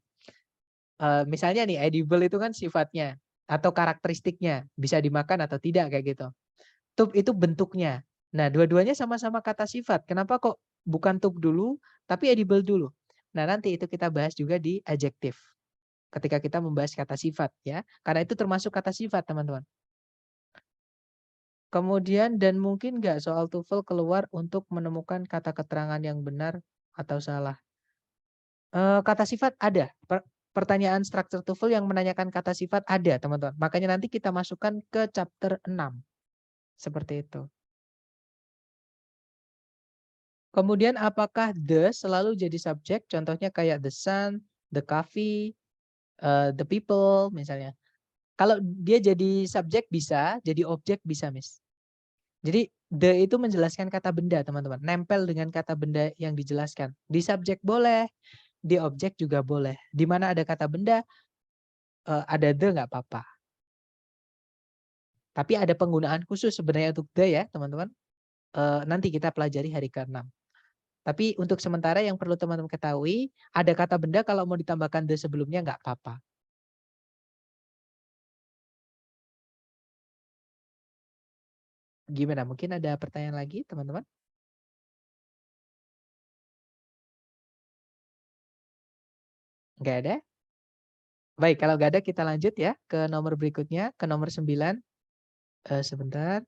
Speaker 1: misalnya nih edible itu kan sifatnya atau karakteristiknya, bisa dimakan atau tidak kayak gitu. To itu bentuknya. Nah, dua-duanya sama-sama kata sifat. Kenapa kok bukan to dulu, tapi edible dulu? Nah, nanti itu kita bahas juga di adjektif. Ketika kita membahas kata sifat ya. Karena itu termasuk kata sifat, teman-teman. Kemudian dan mungkin nggak soal TOEFL keluar untuk menemukan kata keterangan yang benar atau salah. Kata sifat ada. Pertanyaan struktur TOEFL yang menanyakan kata sifat ada, teman-teman. Makanya nanti kita masukkan ke chapter 6. Seperti itu. Kemudian apakah the selalu jadi subjek? Contohnya kayak the sun, the coffee, the people misalnya. Kalau dia jadi subjek bisa, jadi objek bisa, Miss. Jadi the itu menjelaskan kata benda, teman-teman. Nempel dengan kata benda yang dijelaskan. Di subjek boleh, di objek juga boleh. Di mana ada kata benda, ada the nggak apa-apa. Tapi ada penggunaan khusus sebenarnya untuk the ya, teman-teman. Nanti kita pelajari hari ke-6. Tapi untuk sementara yang perlu teman-teman ketahui, ada kata benda kalau mau ditambahkan the sebelumnya nggak apa-apa. Gimana? Mungkin ada pertanyaan lagi, teman-teman? Nggak ada? Baik, kalau nggak ada kita lanjut ya ke nomor berikutnya, ke nomor 9. Sebentar.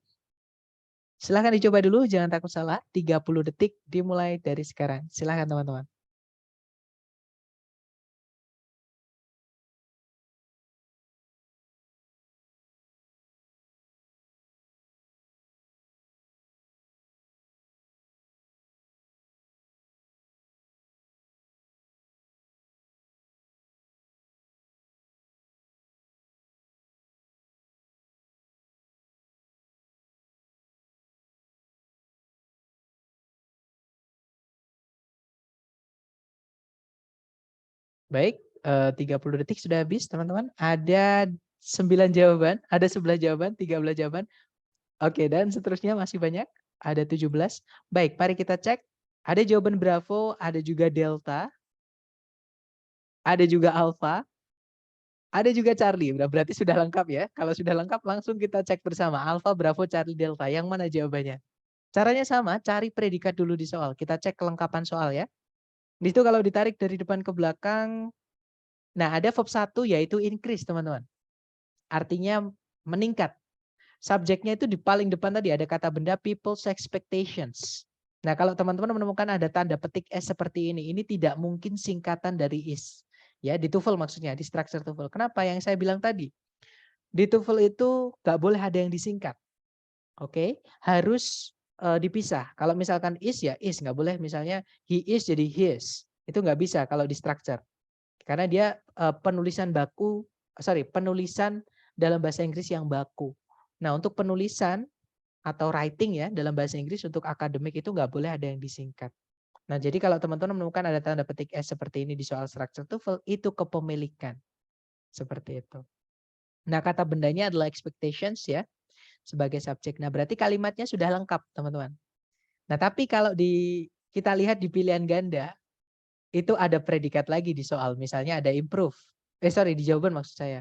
Speaker 1: Silahkan dicoba dulu, jangan takut salah. 30 detik dimulai dari sekarang. Silahkan teman-teman. Baik, 30 detik sudah habis teman-teman. Ada 9 jawaban, ada 11 jawaban, 13 jawaban. Oke, dan seterusnya masih banyak. Ada 17. Baik, mari kita cek. Ada jawaban Bravo, ada juga Delta. Ada juga Alpha. Ada juga Charlie. Berarti sudah lengkap ya. Kalau sudah lengkap langsung kita cek bersama. Alpha, Bravo, Charlie, Delta. Yang mana jawabannya? Caranya sama, cari predikat dulu di soal. Kita cek kelengkapan soal ya. Di situ kalau ditarik dari depan ke belakang, nah ada verb 1 yaitu increase teman-teman. Artinya meningkat. Subjeknya itu di paling depan tadi ada kata benda people's expectations. Nah, kalau teman-teman menemukan ada tanda petik S seperti ini tidak mungkin singkatan dari is. Ya, di TOEFL maksudnya, di structure TOEFL. Kenapa? Yang saya bilang tadi. Di TOEFL itu nggak boleh ada yang disingkat. Oke, harus dipisah. Kalau misalkan is ya is, nggak boleh misalnya he is jadi his. Itu nggak bisa kalau di structure. Karena dia penulisan dalam bahasa Inggris yang baku. Nah, untuk penulisan atau writing ya dalam bahasa Inggris untuk akademik itu nggak boleh ada yang disingkat. Nah, jadi kalau teman-teman menemukan ada tanda petik S seperti ini di soal structure TOEFL, itu kepemilikan. Seperti itu. Nah, kata bendanya adalah expectations ya sebagai subjek. Nah, berarti kalimatnya sudah lengkap, teman-teman. Nah, tapi kalau kita lihat di pilihan ganda, itu ada predikat lagi di soal. Misalnya ada improve. Di jawaban maksud saya.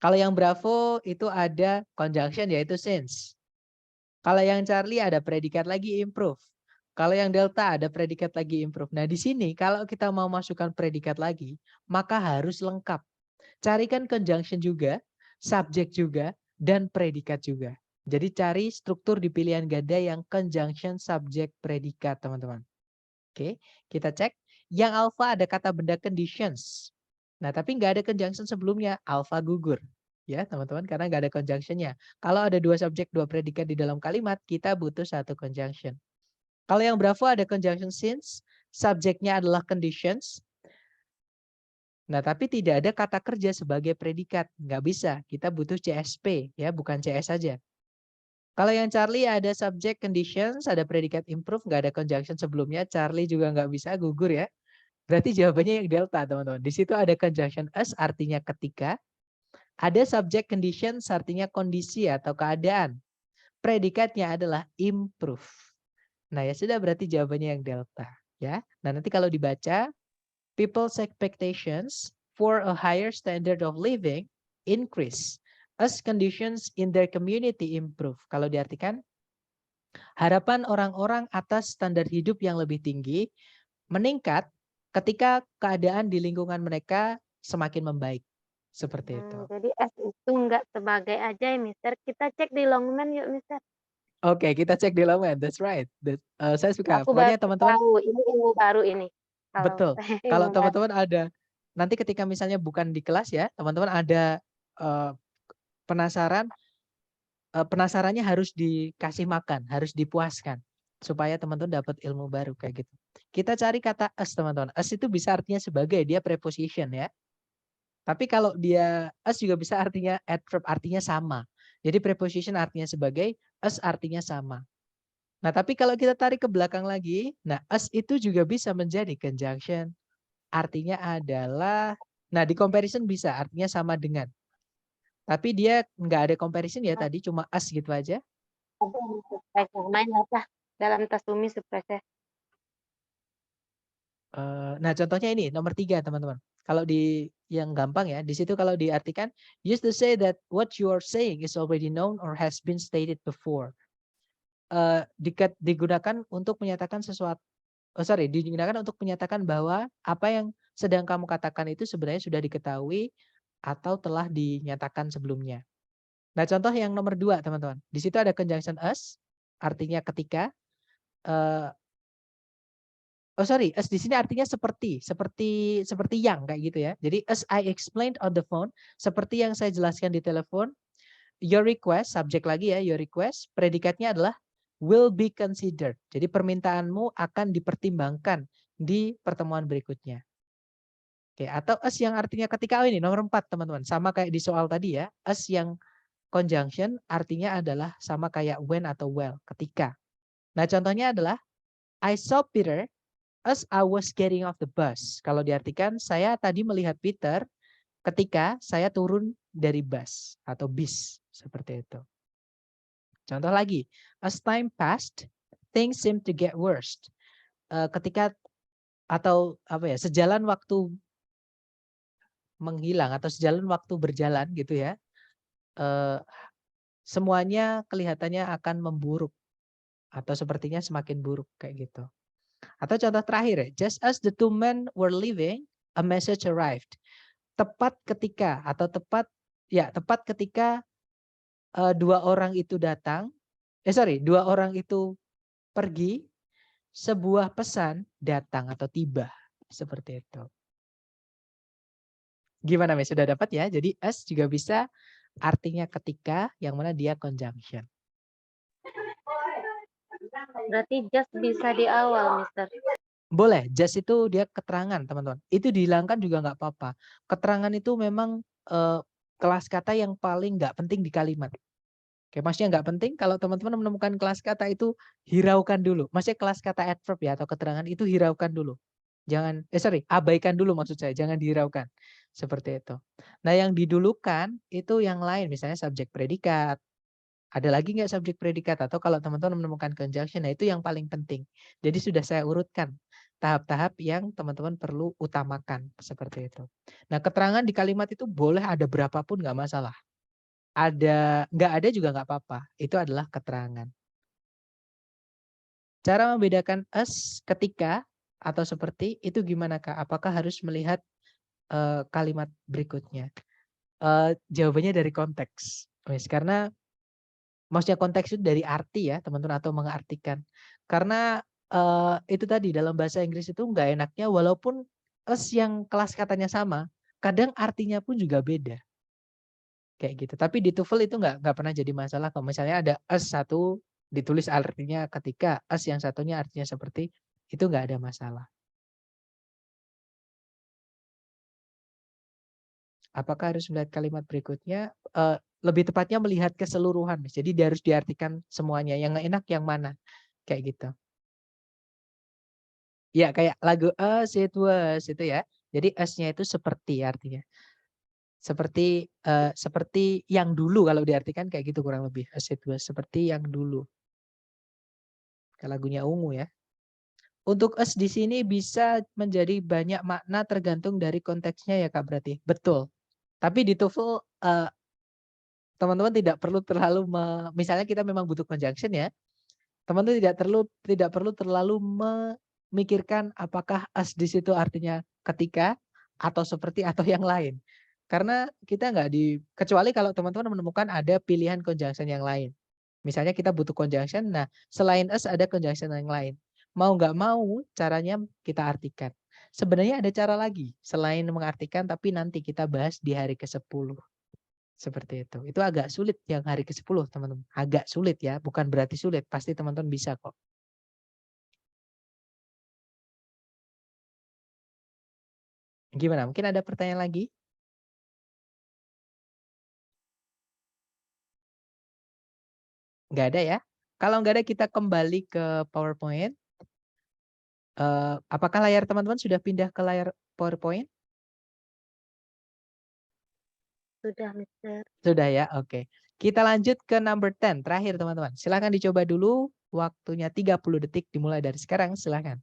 Speaker 1: Kalau yang Bravo itu ada conjunction yaitu since. Kalau yang Charlie ada predikat lagi improve. Kalau yang Delta ada predikat lagi improve. Nah, di sini kalau kita mau masukkan predikat lagi, maka harus lengkap. Carikan conjunction juga, subjek juga, dan predikat juga. Jadi cari struktur di pilihan ganda yang conjunction, subjek, predikat, teman-teman. Oke, kita cek. Yang alpha ada kata benda conditions. Nah, tapi nggak ada conjunction sebelumnya, alpha gugur. Ya, teman-teman, karena nggak ada conjunctionnya. Kalau ada 2 subjek, 2 predikat di dalam kalimat, kita butuh 1 conjunction. Kalau yang Bravo ada conjunction since, subjeknya adalah conditions. Nah, tapi tidak ada kata kerja sebagai predikat. Nggak bisa, kita butuh CSP, ya, bukan CS saja. Kalau yang Charlie ada subject conditions, ada predikat improve, nggak ada conjunction sebelumnya, Charlie juga nggak bisa, gugur ya. Berarti jawabannya yang Delta, teman-teman. Di situ ada conjunction as, artinya ketika. Ada subject conditions, artinya kondisi atau keadaan. Predikatnya adalah improve. Nah, ya sudah, berarti jawabannya yang Delta. Ya. Nah, nanti kalau dibaca, people's expectations for a higher standard of living increase as conditions in their community improve. Kalau diartikan, harapan orang-orang atas standar hidup yang lebih tinggi meningkat ketika keadaan di lingkungan mereka semakin membaik. Seperti itu.
Speaker 8: Jadi S itu enggak sebagai aja ya, Mister. Kita cek di Longman yuk, Mister.
Speaker 1: Oke, kita cek di Longman. That's right. Saya suka.
Speaker 8: Aku baru
Speaker 1: Pokoknya teman-teman.
Speaker 8: tahu, ini ilmu baru ini.
Speaker 1: Betul. Kalau teman-teman ada, nanti ketika misalnya bukan di kelas ya, teman-teman ada penasaran, penasarannya harus dikasih makan, harus dipuaskan. Supaya teman-teman dapat ilmu baru kayak gitu. Kita cari kata as, teman-teman. As itu bisa artinya sebagai, dia preposition ya. Tapi kalau dia as juga bisa artinya adverb, artinya sama. Jadi preposition artinya sebagai, as artinya sama. Nah, tapi kalau kita tarik ke belakang lagi, nah as itu juga bisa menjadi conjunction. Artinya adalah, nah di comparison bisa, artinya sama dengan. Tapi dia nggak ada comparison ya tadi, cuma as gitu aja.
Speaker 8: Main apa dalam Tasumi Surprise.
Speaker 1: Nah, contohnya ini nomor 3, teman-teman. Kalau di yang gampang ya, di situ kalau diartikan, use to say that what you are saying is already known or has been stated before. Digunakan untuk menyatakan sesuatu. Digunakan untuk menyatakan bahwa apa yang sedang kamu katakan itu sebenarnya sudah diketahui atau telah dinyatakan sebelumnya. Nah, contoh yang nomor 2, teman-teman. Di situ ada conjunction as, artinya ketika. As di sini artinya seperti yang kayak gitu ya. Jadi as I explained on the phone, seperti yang saya jelaskan di telepon. Your request, subjek lagi ya, your request, predikatnya adalah will be considered. Jadi permintaanmu akan dipertimbangkan di pertemuan berikutnya. Oke, atau as yang artinya ketika, ini nomor 4, teman-teman. Sama kayak di soal tadi ya. As yang conjunction artinya adalah sama kayak when atau well, ketika. Nah, contohnya adalah I saw Peter as I was getting off the bus. Kalau diartikan, saya tadi melihat Peter ketika saya turun dari bus atau bis. Seperti itu. Contoh lagi. As time passed, things seem to get worse. Ketika atau sejalan waktu menghilang atau sejalan waktu berjalan gitu ya. Semuanya kelihatannya akan memburuk. Atau sepertinya semakin buruk kayak gitu. Atau contoh terakhir ya, just as the 2 men were leaving, a message arrived. Tepat ketika dua orang itu datang, dua orang itu pergi, sebuah pesan datang atau tiba. Seperti itu. Gimana, Miss? Sudah dapat ya? Jadi as juga bisa artinya ketika, yang mana dia conjunction.
Speaker 8: Berarti just bisa di awal, Mister.
Speaker 1: Boleh, just itu dia keterangan, teman-teman. Itu dihilangkan juga nggak apa-apa. Keterangan itu memang kelas kata yang paling nggak penting di kalimat. Oke, maksudnya nggak penting kalau teman-teman menemukan kelas kata itu hiraukan dulu. Maksudnya kelas kata adverb ya atau keterangan itu hiraukan dulu. Jangan, abaikan dulu maksud saya, jangan dihiraukan. Seperti itu. Nah, yang didulukan itu yang lain, misalnya subjek predikat. Ada lagi nggak subjek predikat? Atau kalau teman-teman menemukan conjunction, nah itu yang paling penting. Jadi sudah saya urutkan tahap-tahap yang teman-teman perlu utamakan. Seperti itu. Nah, keterangan di kalimat itu boleh ada berapapun nggak masalah. Nggak ada juga nggak apa-apa. Itu adalah keterangan. Cara membedakan as ketika atau seperti itu gimana, Kak? Apakah harus melihat kalimat berikutnya? Jawabannya dari konteks. Karena maksudnya konteks itu dari arti ya, teman-teman, atau mengartikan. Karena itu tadi dalam bahasa Inggris itu nggak enaknya walaupun as yang kelas katanya sama, kadang artinya pun juga beda. Kayak gitu. Tapi di TOEFL itu nggak pernah jadi masalah kalau misalnya ada as satu ditulis artinya ketika, as yang satunya artinya seperti, itu nggak ada masalah. Apakah harus melihat kalimat berikutnya? Lebih tepatnya melihat keseluruhan. Jadi dia harus diartikan semuanya. Yang nggak enak yang mana? Kayak gitu. Ya kayak lagu As It Was itu ya. Jadi as-nya itu seperti artinya. Seperti yang dulu kalau diartikan kayak gitu kurang lebih. As It Was, seperti yang dulu. Kayak lagunya Ungu ya. Untuk as di sini bisa menjadi banyak makna tergantung dari konteksnya ya Kak berarti. Betul. Tapi di TOEFL teman-teman tidak perlu terlalu misalnya kita memang butuh conjunction ya. Teman-teman tidak perlu terlalu memikirkan apakah as di situ artinya ketika atau seperti atau yang lain. Karena kita kecuali kalau teman-teman menemukan ada pilihan conjunction yang lain. Misalnya kita butuh conjunction, nah selain as ada conjunction yang lain. Mau nggak mau caranya kita artikan. Sebenarnya ada cara lagi selain mengartikan tapi nanti kita bahas di hari ke-10. Seperti itu. Itu agak sulit yang hari ke-10 teman-teman. Agak sulit ya, bukan berarti sulit. Pasti teman-teman bisa kok. Gimana? Mungkin ada pertanyaan lagi? Nggak ada ya? Kalau nggak ada kita kembali ke PowerPoint. Apakah layar teman-teman sudah pindah ke layar PowerPoint?
Speaker 8: Sudah, Mister.
Speaker 1: Sudah ya, oke. Kita lanjut ke number 10, terakhir teman-teman. Silakan dicoba dulu, waktunya 30 detik dimulai dari sekarang, silakan.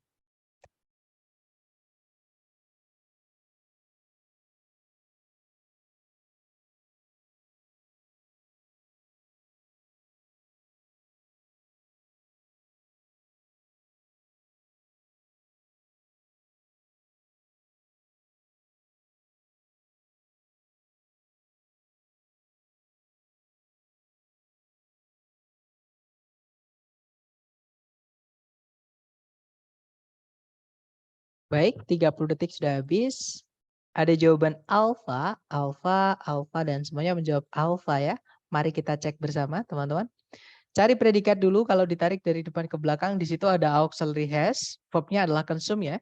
Speaker 1: Baik, 30 detik sudah habis. Ada jawaban alfa, alfa, alfa, dan semuanya menjawab alfa ya. Mari kita cek bersama teman-teman. Cari predikat dulu, kalau ditarik dari depan ke belakang, di situ ada auxiliary has, verbnya adalah consume ya.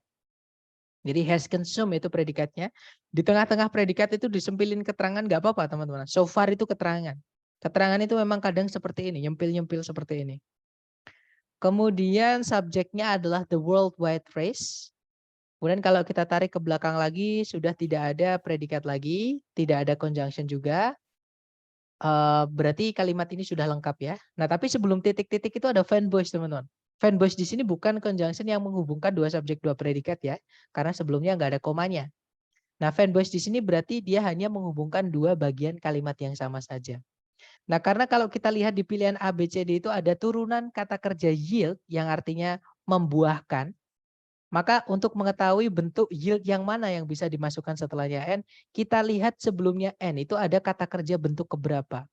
Speaker 1: Jadi has consume itu predikatnya. Di tengah-tengah predikat itu disempilin keterangan, nggak apa-apa teman-teman. So far itu keterangan. Keterangan itu memang kadang seperti ini, nyempil-nyempil seperti ini. Kemudian subjeknya adalah the worldwide race. Kemudian kalau kita tarik ke belakang lagi, sudah tidak ada predikat lagi, tidak ada conjunction juga. Berarti kalimat ini sudah lengkap ya. Nah, tapi sebelum titik-titik itu ada fanboys, teman-teman. Fanboys di sini bukan conjunction yang menghubungkan dua subjek, dua predikat ya. Karena sebelumnya nggak ada komanya. Nah, fanboys di sini berarti dia hanya menghubungkan dua bagian kalimat yang sama saja. Nah, karena kalau kita lihat di pilihan A, B, C, D itu ada turunan kata kerja yield yang artinya membuahkan. Maka untuk mengetahui bentuk yield yang mana yang bisa dimasukkan setelahnya N, kita lihat sebelumnya N itu ada kata kerja bentuk keberapa.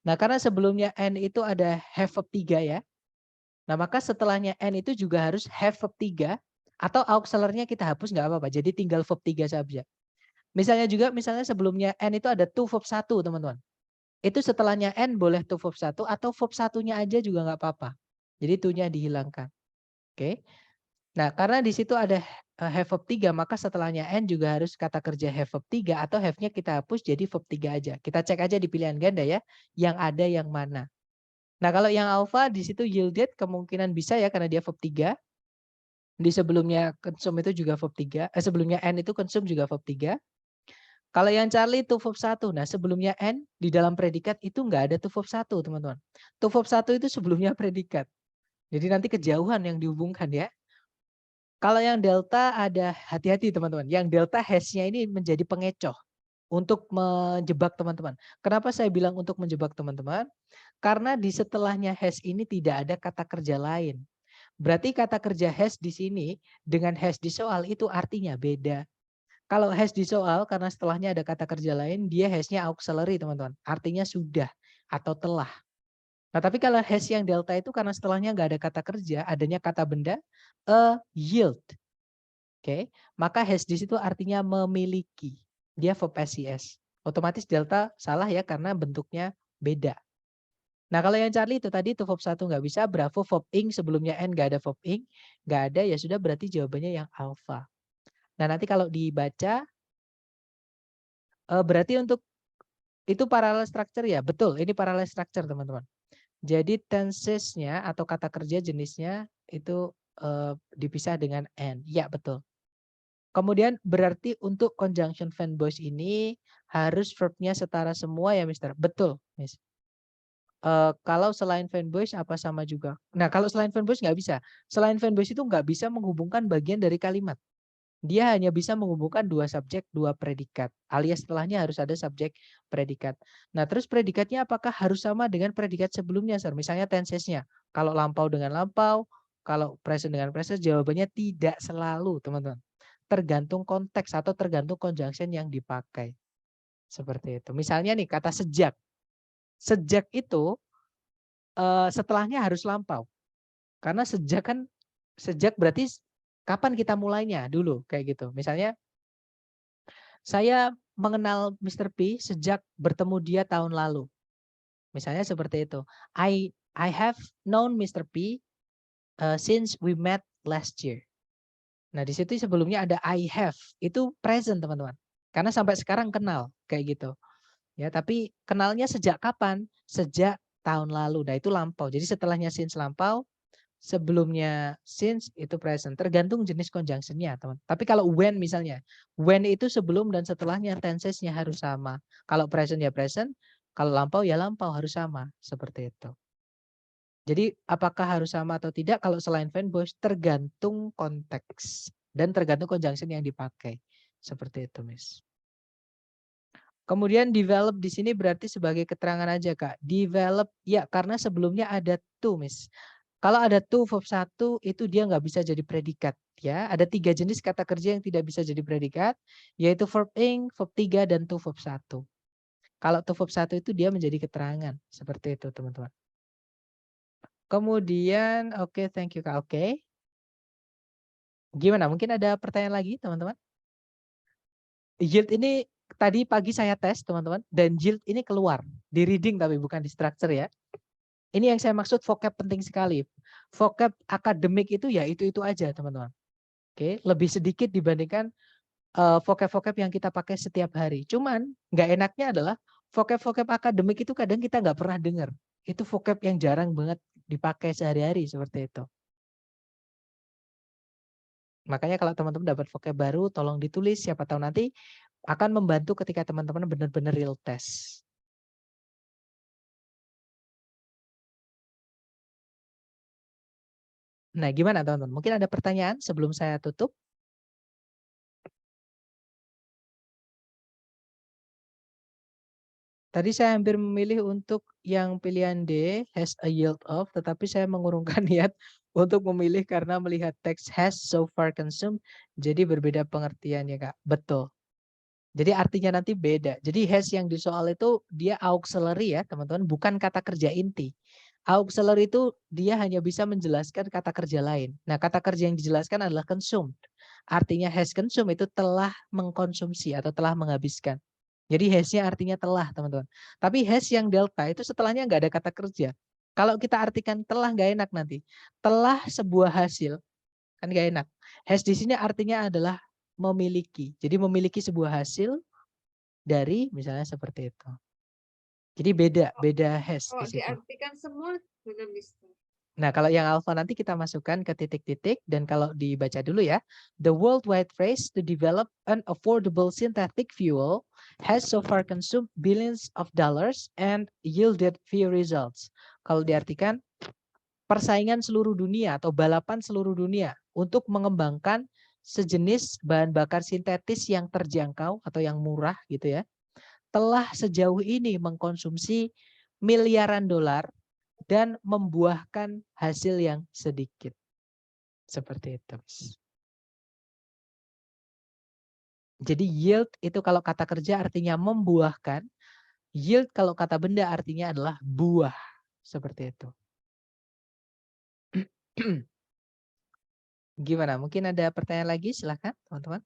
Speaker 1: Nah, karena sebelumnya N itu ada have verb 3 ya. Nah, maka setelahnya N itu juga harus have verb 3 atau auxiliary-nya kita hapus nggak apa-apa. Jadi tinggal verb 3 saja. Misalnya juga sebelumnya N itu ada to verb 1, teman-teman. Itu setelahnya N boleh to verb 1 atau verb 1-nya aja juga nggak apa-apa. Jadi to-nya dihilangkan. Oke. Nah, karena di situ ada have verb 3, maka setelahnya N juga harus kata kerja have verb 3 atau have-nya kita hapus jadi verb 3 aja. Kita cek aja di pilihan ganda ya, yang ada yang mana. Nah, kalau yang alpha di situ yielded kemungkinan bisa ya karena dia verb 3. Di sebelumnya consume itu juga verb 3. Sebelumnya N itu consume juga verb 3. Kalau yang Charlie to verb 1. Nah, sebelumnya N di dalam predikat itu nggak ada to verb 1, teman-teman. To verb 1 itu sebelumnya predikat. Jadi nanti kejauhan yang dihubungkan ya. Kalau yang delta ada hati-hati teman-teman. Yang delta has-nya ini menjadi pengecoh untuk menjebak teman-teman. Kenapa saya bilang untuk menjebak teman-teman? Karena di setelahnya has ini tidak ada kata kerja lain. Berarti kata kerja has di sini dengan has di soal itu artinya beda. Kalau has di soal karena setelahnya ada kata kerja lain, dia has-nya auxiliary teman-teman. Artinya sudah atau telah. Nah, tapi kalau has yang delta itu karena setelahnya nggak ada kata kerja, adanya kata benda, a yield. Oke, maka has di situ artinya memiliki. Dia verb SES. Otomatis delta salah ya karena bentuknya beda. Nah, kalau yang Charlie itu tadi itu verb 1 nggak bisa, Bravo verb ing sebelumnya N nggak ada verb ing, nggak ada ya sudah berarti jawabannya yang alpha. Nah, nanti kalau dibaca berarti untuk itu parallel structure ya, betul. Ini parallel structure teman-teman. Jadi tenses-nya atau kata kerja jenisnya itu dipisah dengan N. Ya betul. Kemudian berarti untuk conjunction fanboys ini harus verb-nya setara semua ya Mister. Betul, Miss. Kalau selain fanboys apa sama juga? Nah, kalau selain fanboys nggak bisa. Selain fanboys itu nggak bisa menghubungkan bagian dari kalimat. Dia hanya bisa menghubungkan dua subjek, dua predikat. Alias setelahnya harus ada subjek predikat. Nah, terus predikatnya apakah harus sama dengan predikat sebelumnya, Sir? Misalnya tensesnya. Kalau lampau dengan lampau, kalau present dengan present, jawabannya tidak selalu, teman-teman. Tergantung konteks atau tergantung conjunction yang dipakai. Seperti itu. Misalnya nih kata sejak. Sejak itu setelahnya harus lampau. Karena sejak berarti kapan kita mulainya dulu kayak gitu. Misalnya saya mengenal Mr. P sejak bertemu dia tahun lalu. Misalnya seperti itu. I have known Mr. P since we met last year. Nah, di situ sebelumnya ada I have. Itu present, teman-teman. Karena sampai sekarang kenal kayak gitu. Ya, tapi kenalnya sejak kapan? Sejak tahun lalu. Nah, itu lampau. Jadi setelahnya since lampau, sebelumnya since itu present. Tergantung jenis conjunction-nya, teman. Tapi kalau when misalnya, when itu sebelum dan setelahnya tenses-nya harus sama. Kalau present ya present, kalau lampau ya lampau harus sama, seperti itu. Jadi apakah harus sama atau tidak kalau selain fanboys tergantung konteks dan tergantung conjunction yang dipakai. Seperti itu, Miss. Kemudian develop di sini berarti sebagai keterangan aja, Kak. Develop ya karena sebelumnya ada to, Miss. Kalau ada to verb 1 itu dia nggak bisa jadi predikat ya. Ada 3 jenis kata kerja yang tidak bisa jadi predikat, yaitu verb ing, verb 3 dan to verb 1. Kalau to verb 1 itu dia menjadi keterangan. Seperti itu, teman-teman. Kemudian oke, thank you Kak. Oke. Gimana? Mungkin ada pertanyaan lagi, teman-teman? Yield ini tadi pagi saya tes, teman-teman, dan yield ini keluar di reading tapi bukan di structure ya. Ini yang saya maksud vocab penting sekali. Vocab akademik itu ya itu aja teman-teman. Oke, lebih sedikit dibandingkan vocab-vocab yang kita pakai setiap hari. Cuman nggak enaknya adalah vocab-vocab akademik itu kadang kita nggak pernah dengar. Itu vocab yang jarang banget dipakai sehari-hari seperti itu. Makanya kalau teman-teman dapat vocab baru, tolong ditulis. Siapa tahu nanti akan membantu ketika teman-teman benar-benar real test. Nah, gimana teman-teman? Mungkin ada pertanyaan sebelum saya tutup? Tadi saya hampir memilih untuk yang pilihan D, has a yield of, tetapi saya mengurungkan niat untuk memilih karena melihat teks has so far consumed, jadi berbeda pengertiannya, Kak. Betul. Jadi artinya nanti beda. Jadi has yang di soal itu dia auxiliary ya teman-teman, bukan kata kerja inti. Auxiliary itu dia hanya bisa menjelaskan kata kerja lain. Nah kata kerja yang dijelaskan adalah consumed. Artinya has consumed itu telah mengkonsumsi atau telah menghabiskan. Jadi has-nya artinya telah teman-teman. Tapi has yang delta itu setelahnya nggak ada kata kerja. Kalau kita artikan telah nggak enak nanti. Telah sebuah hasil kan nggak enak. Has di sini artinya adalah memiliki. Jadi memiliki sebuah hasil dari misalnya seperti itu. Jadi beda has
Speaker 4: Kalau
Speaker 1: di situ.
Speaker 4: diartikan semua gimana, Mister?
Speaker 1: Nah, kalau yang alpha nanti kita masukkan ke titik-titik dan kalau dibaca dulu ya. The worldwide race to develop an affordable synthetic fuel has so far consumed billions of dollars and yielded few results. Kalau diartikan persaingan seluruh dunia atau balapan seluruh dunia untuk mengembangkan sejenis bahan bakar sintetis yang terjangkau atau yang murah gitu ya, telah sejauh ini mengkonsumsi miliaran dolar dan membuahkan hasil yang sedikit. Seperti itu. Jadi yield itu kalau kata kerja artinya membuahkan, yield kalau kata benda artinya adalah buah. Seperti itu. Gimana? Mungkin ada pertanyaan lagi? Silahkan teman-teman.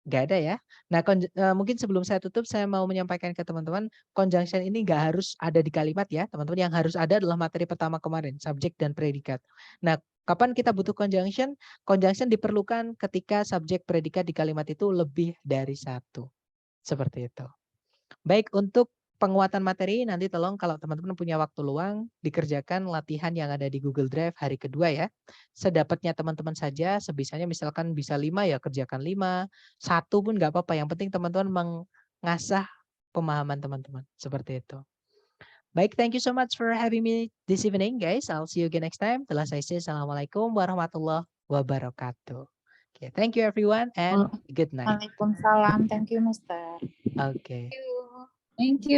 Speaker 1: Nggak ada ya. Nah, mungkin sebelum saya tutup, saya mau menyampaikan ke teman-teman, conjunction ini nggak harus ada di kalimat ya, teman-teman. Yang harus ada adalah materi pertama kemarin, subjek dan predikat. Nah, kapan kita butuh conjunction? Conjunction diperlukan ketika subjek predikat di kalimat itu lebih dari satu. Seperti itu. Baik, untuk penguatan materi nanti tolong kalau teman-teman punya waktu luang dikerjakan latihan yang ada di Google Drive hari kedua ya. Sedapatnya teman-teman saja, sebisanya misalkan bisa 5 ya kerjakan 5, 1 pun nggak apa-apa. Yang penting teman-teman mengasah pemahaman teman-teman. Seperti itu. Baik, thank you so much for having me this evening guys. I'll see you again next time. Telah saya say assalamualaikum warahmatullahi wabarakatuh. Okay, thank you everyone and good night.
Speaker 9: Waalaikumsalam. Thank you, Mister.
Speaker 1: Okay.
Speaker 4: Thank you.
Speaker 9: Thank you.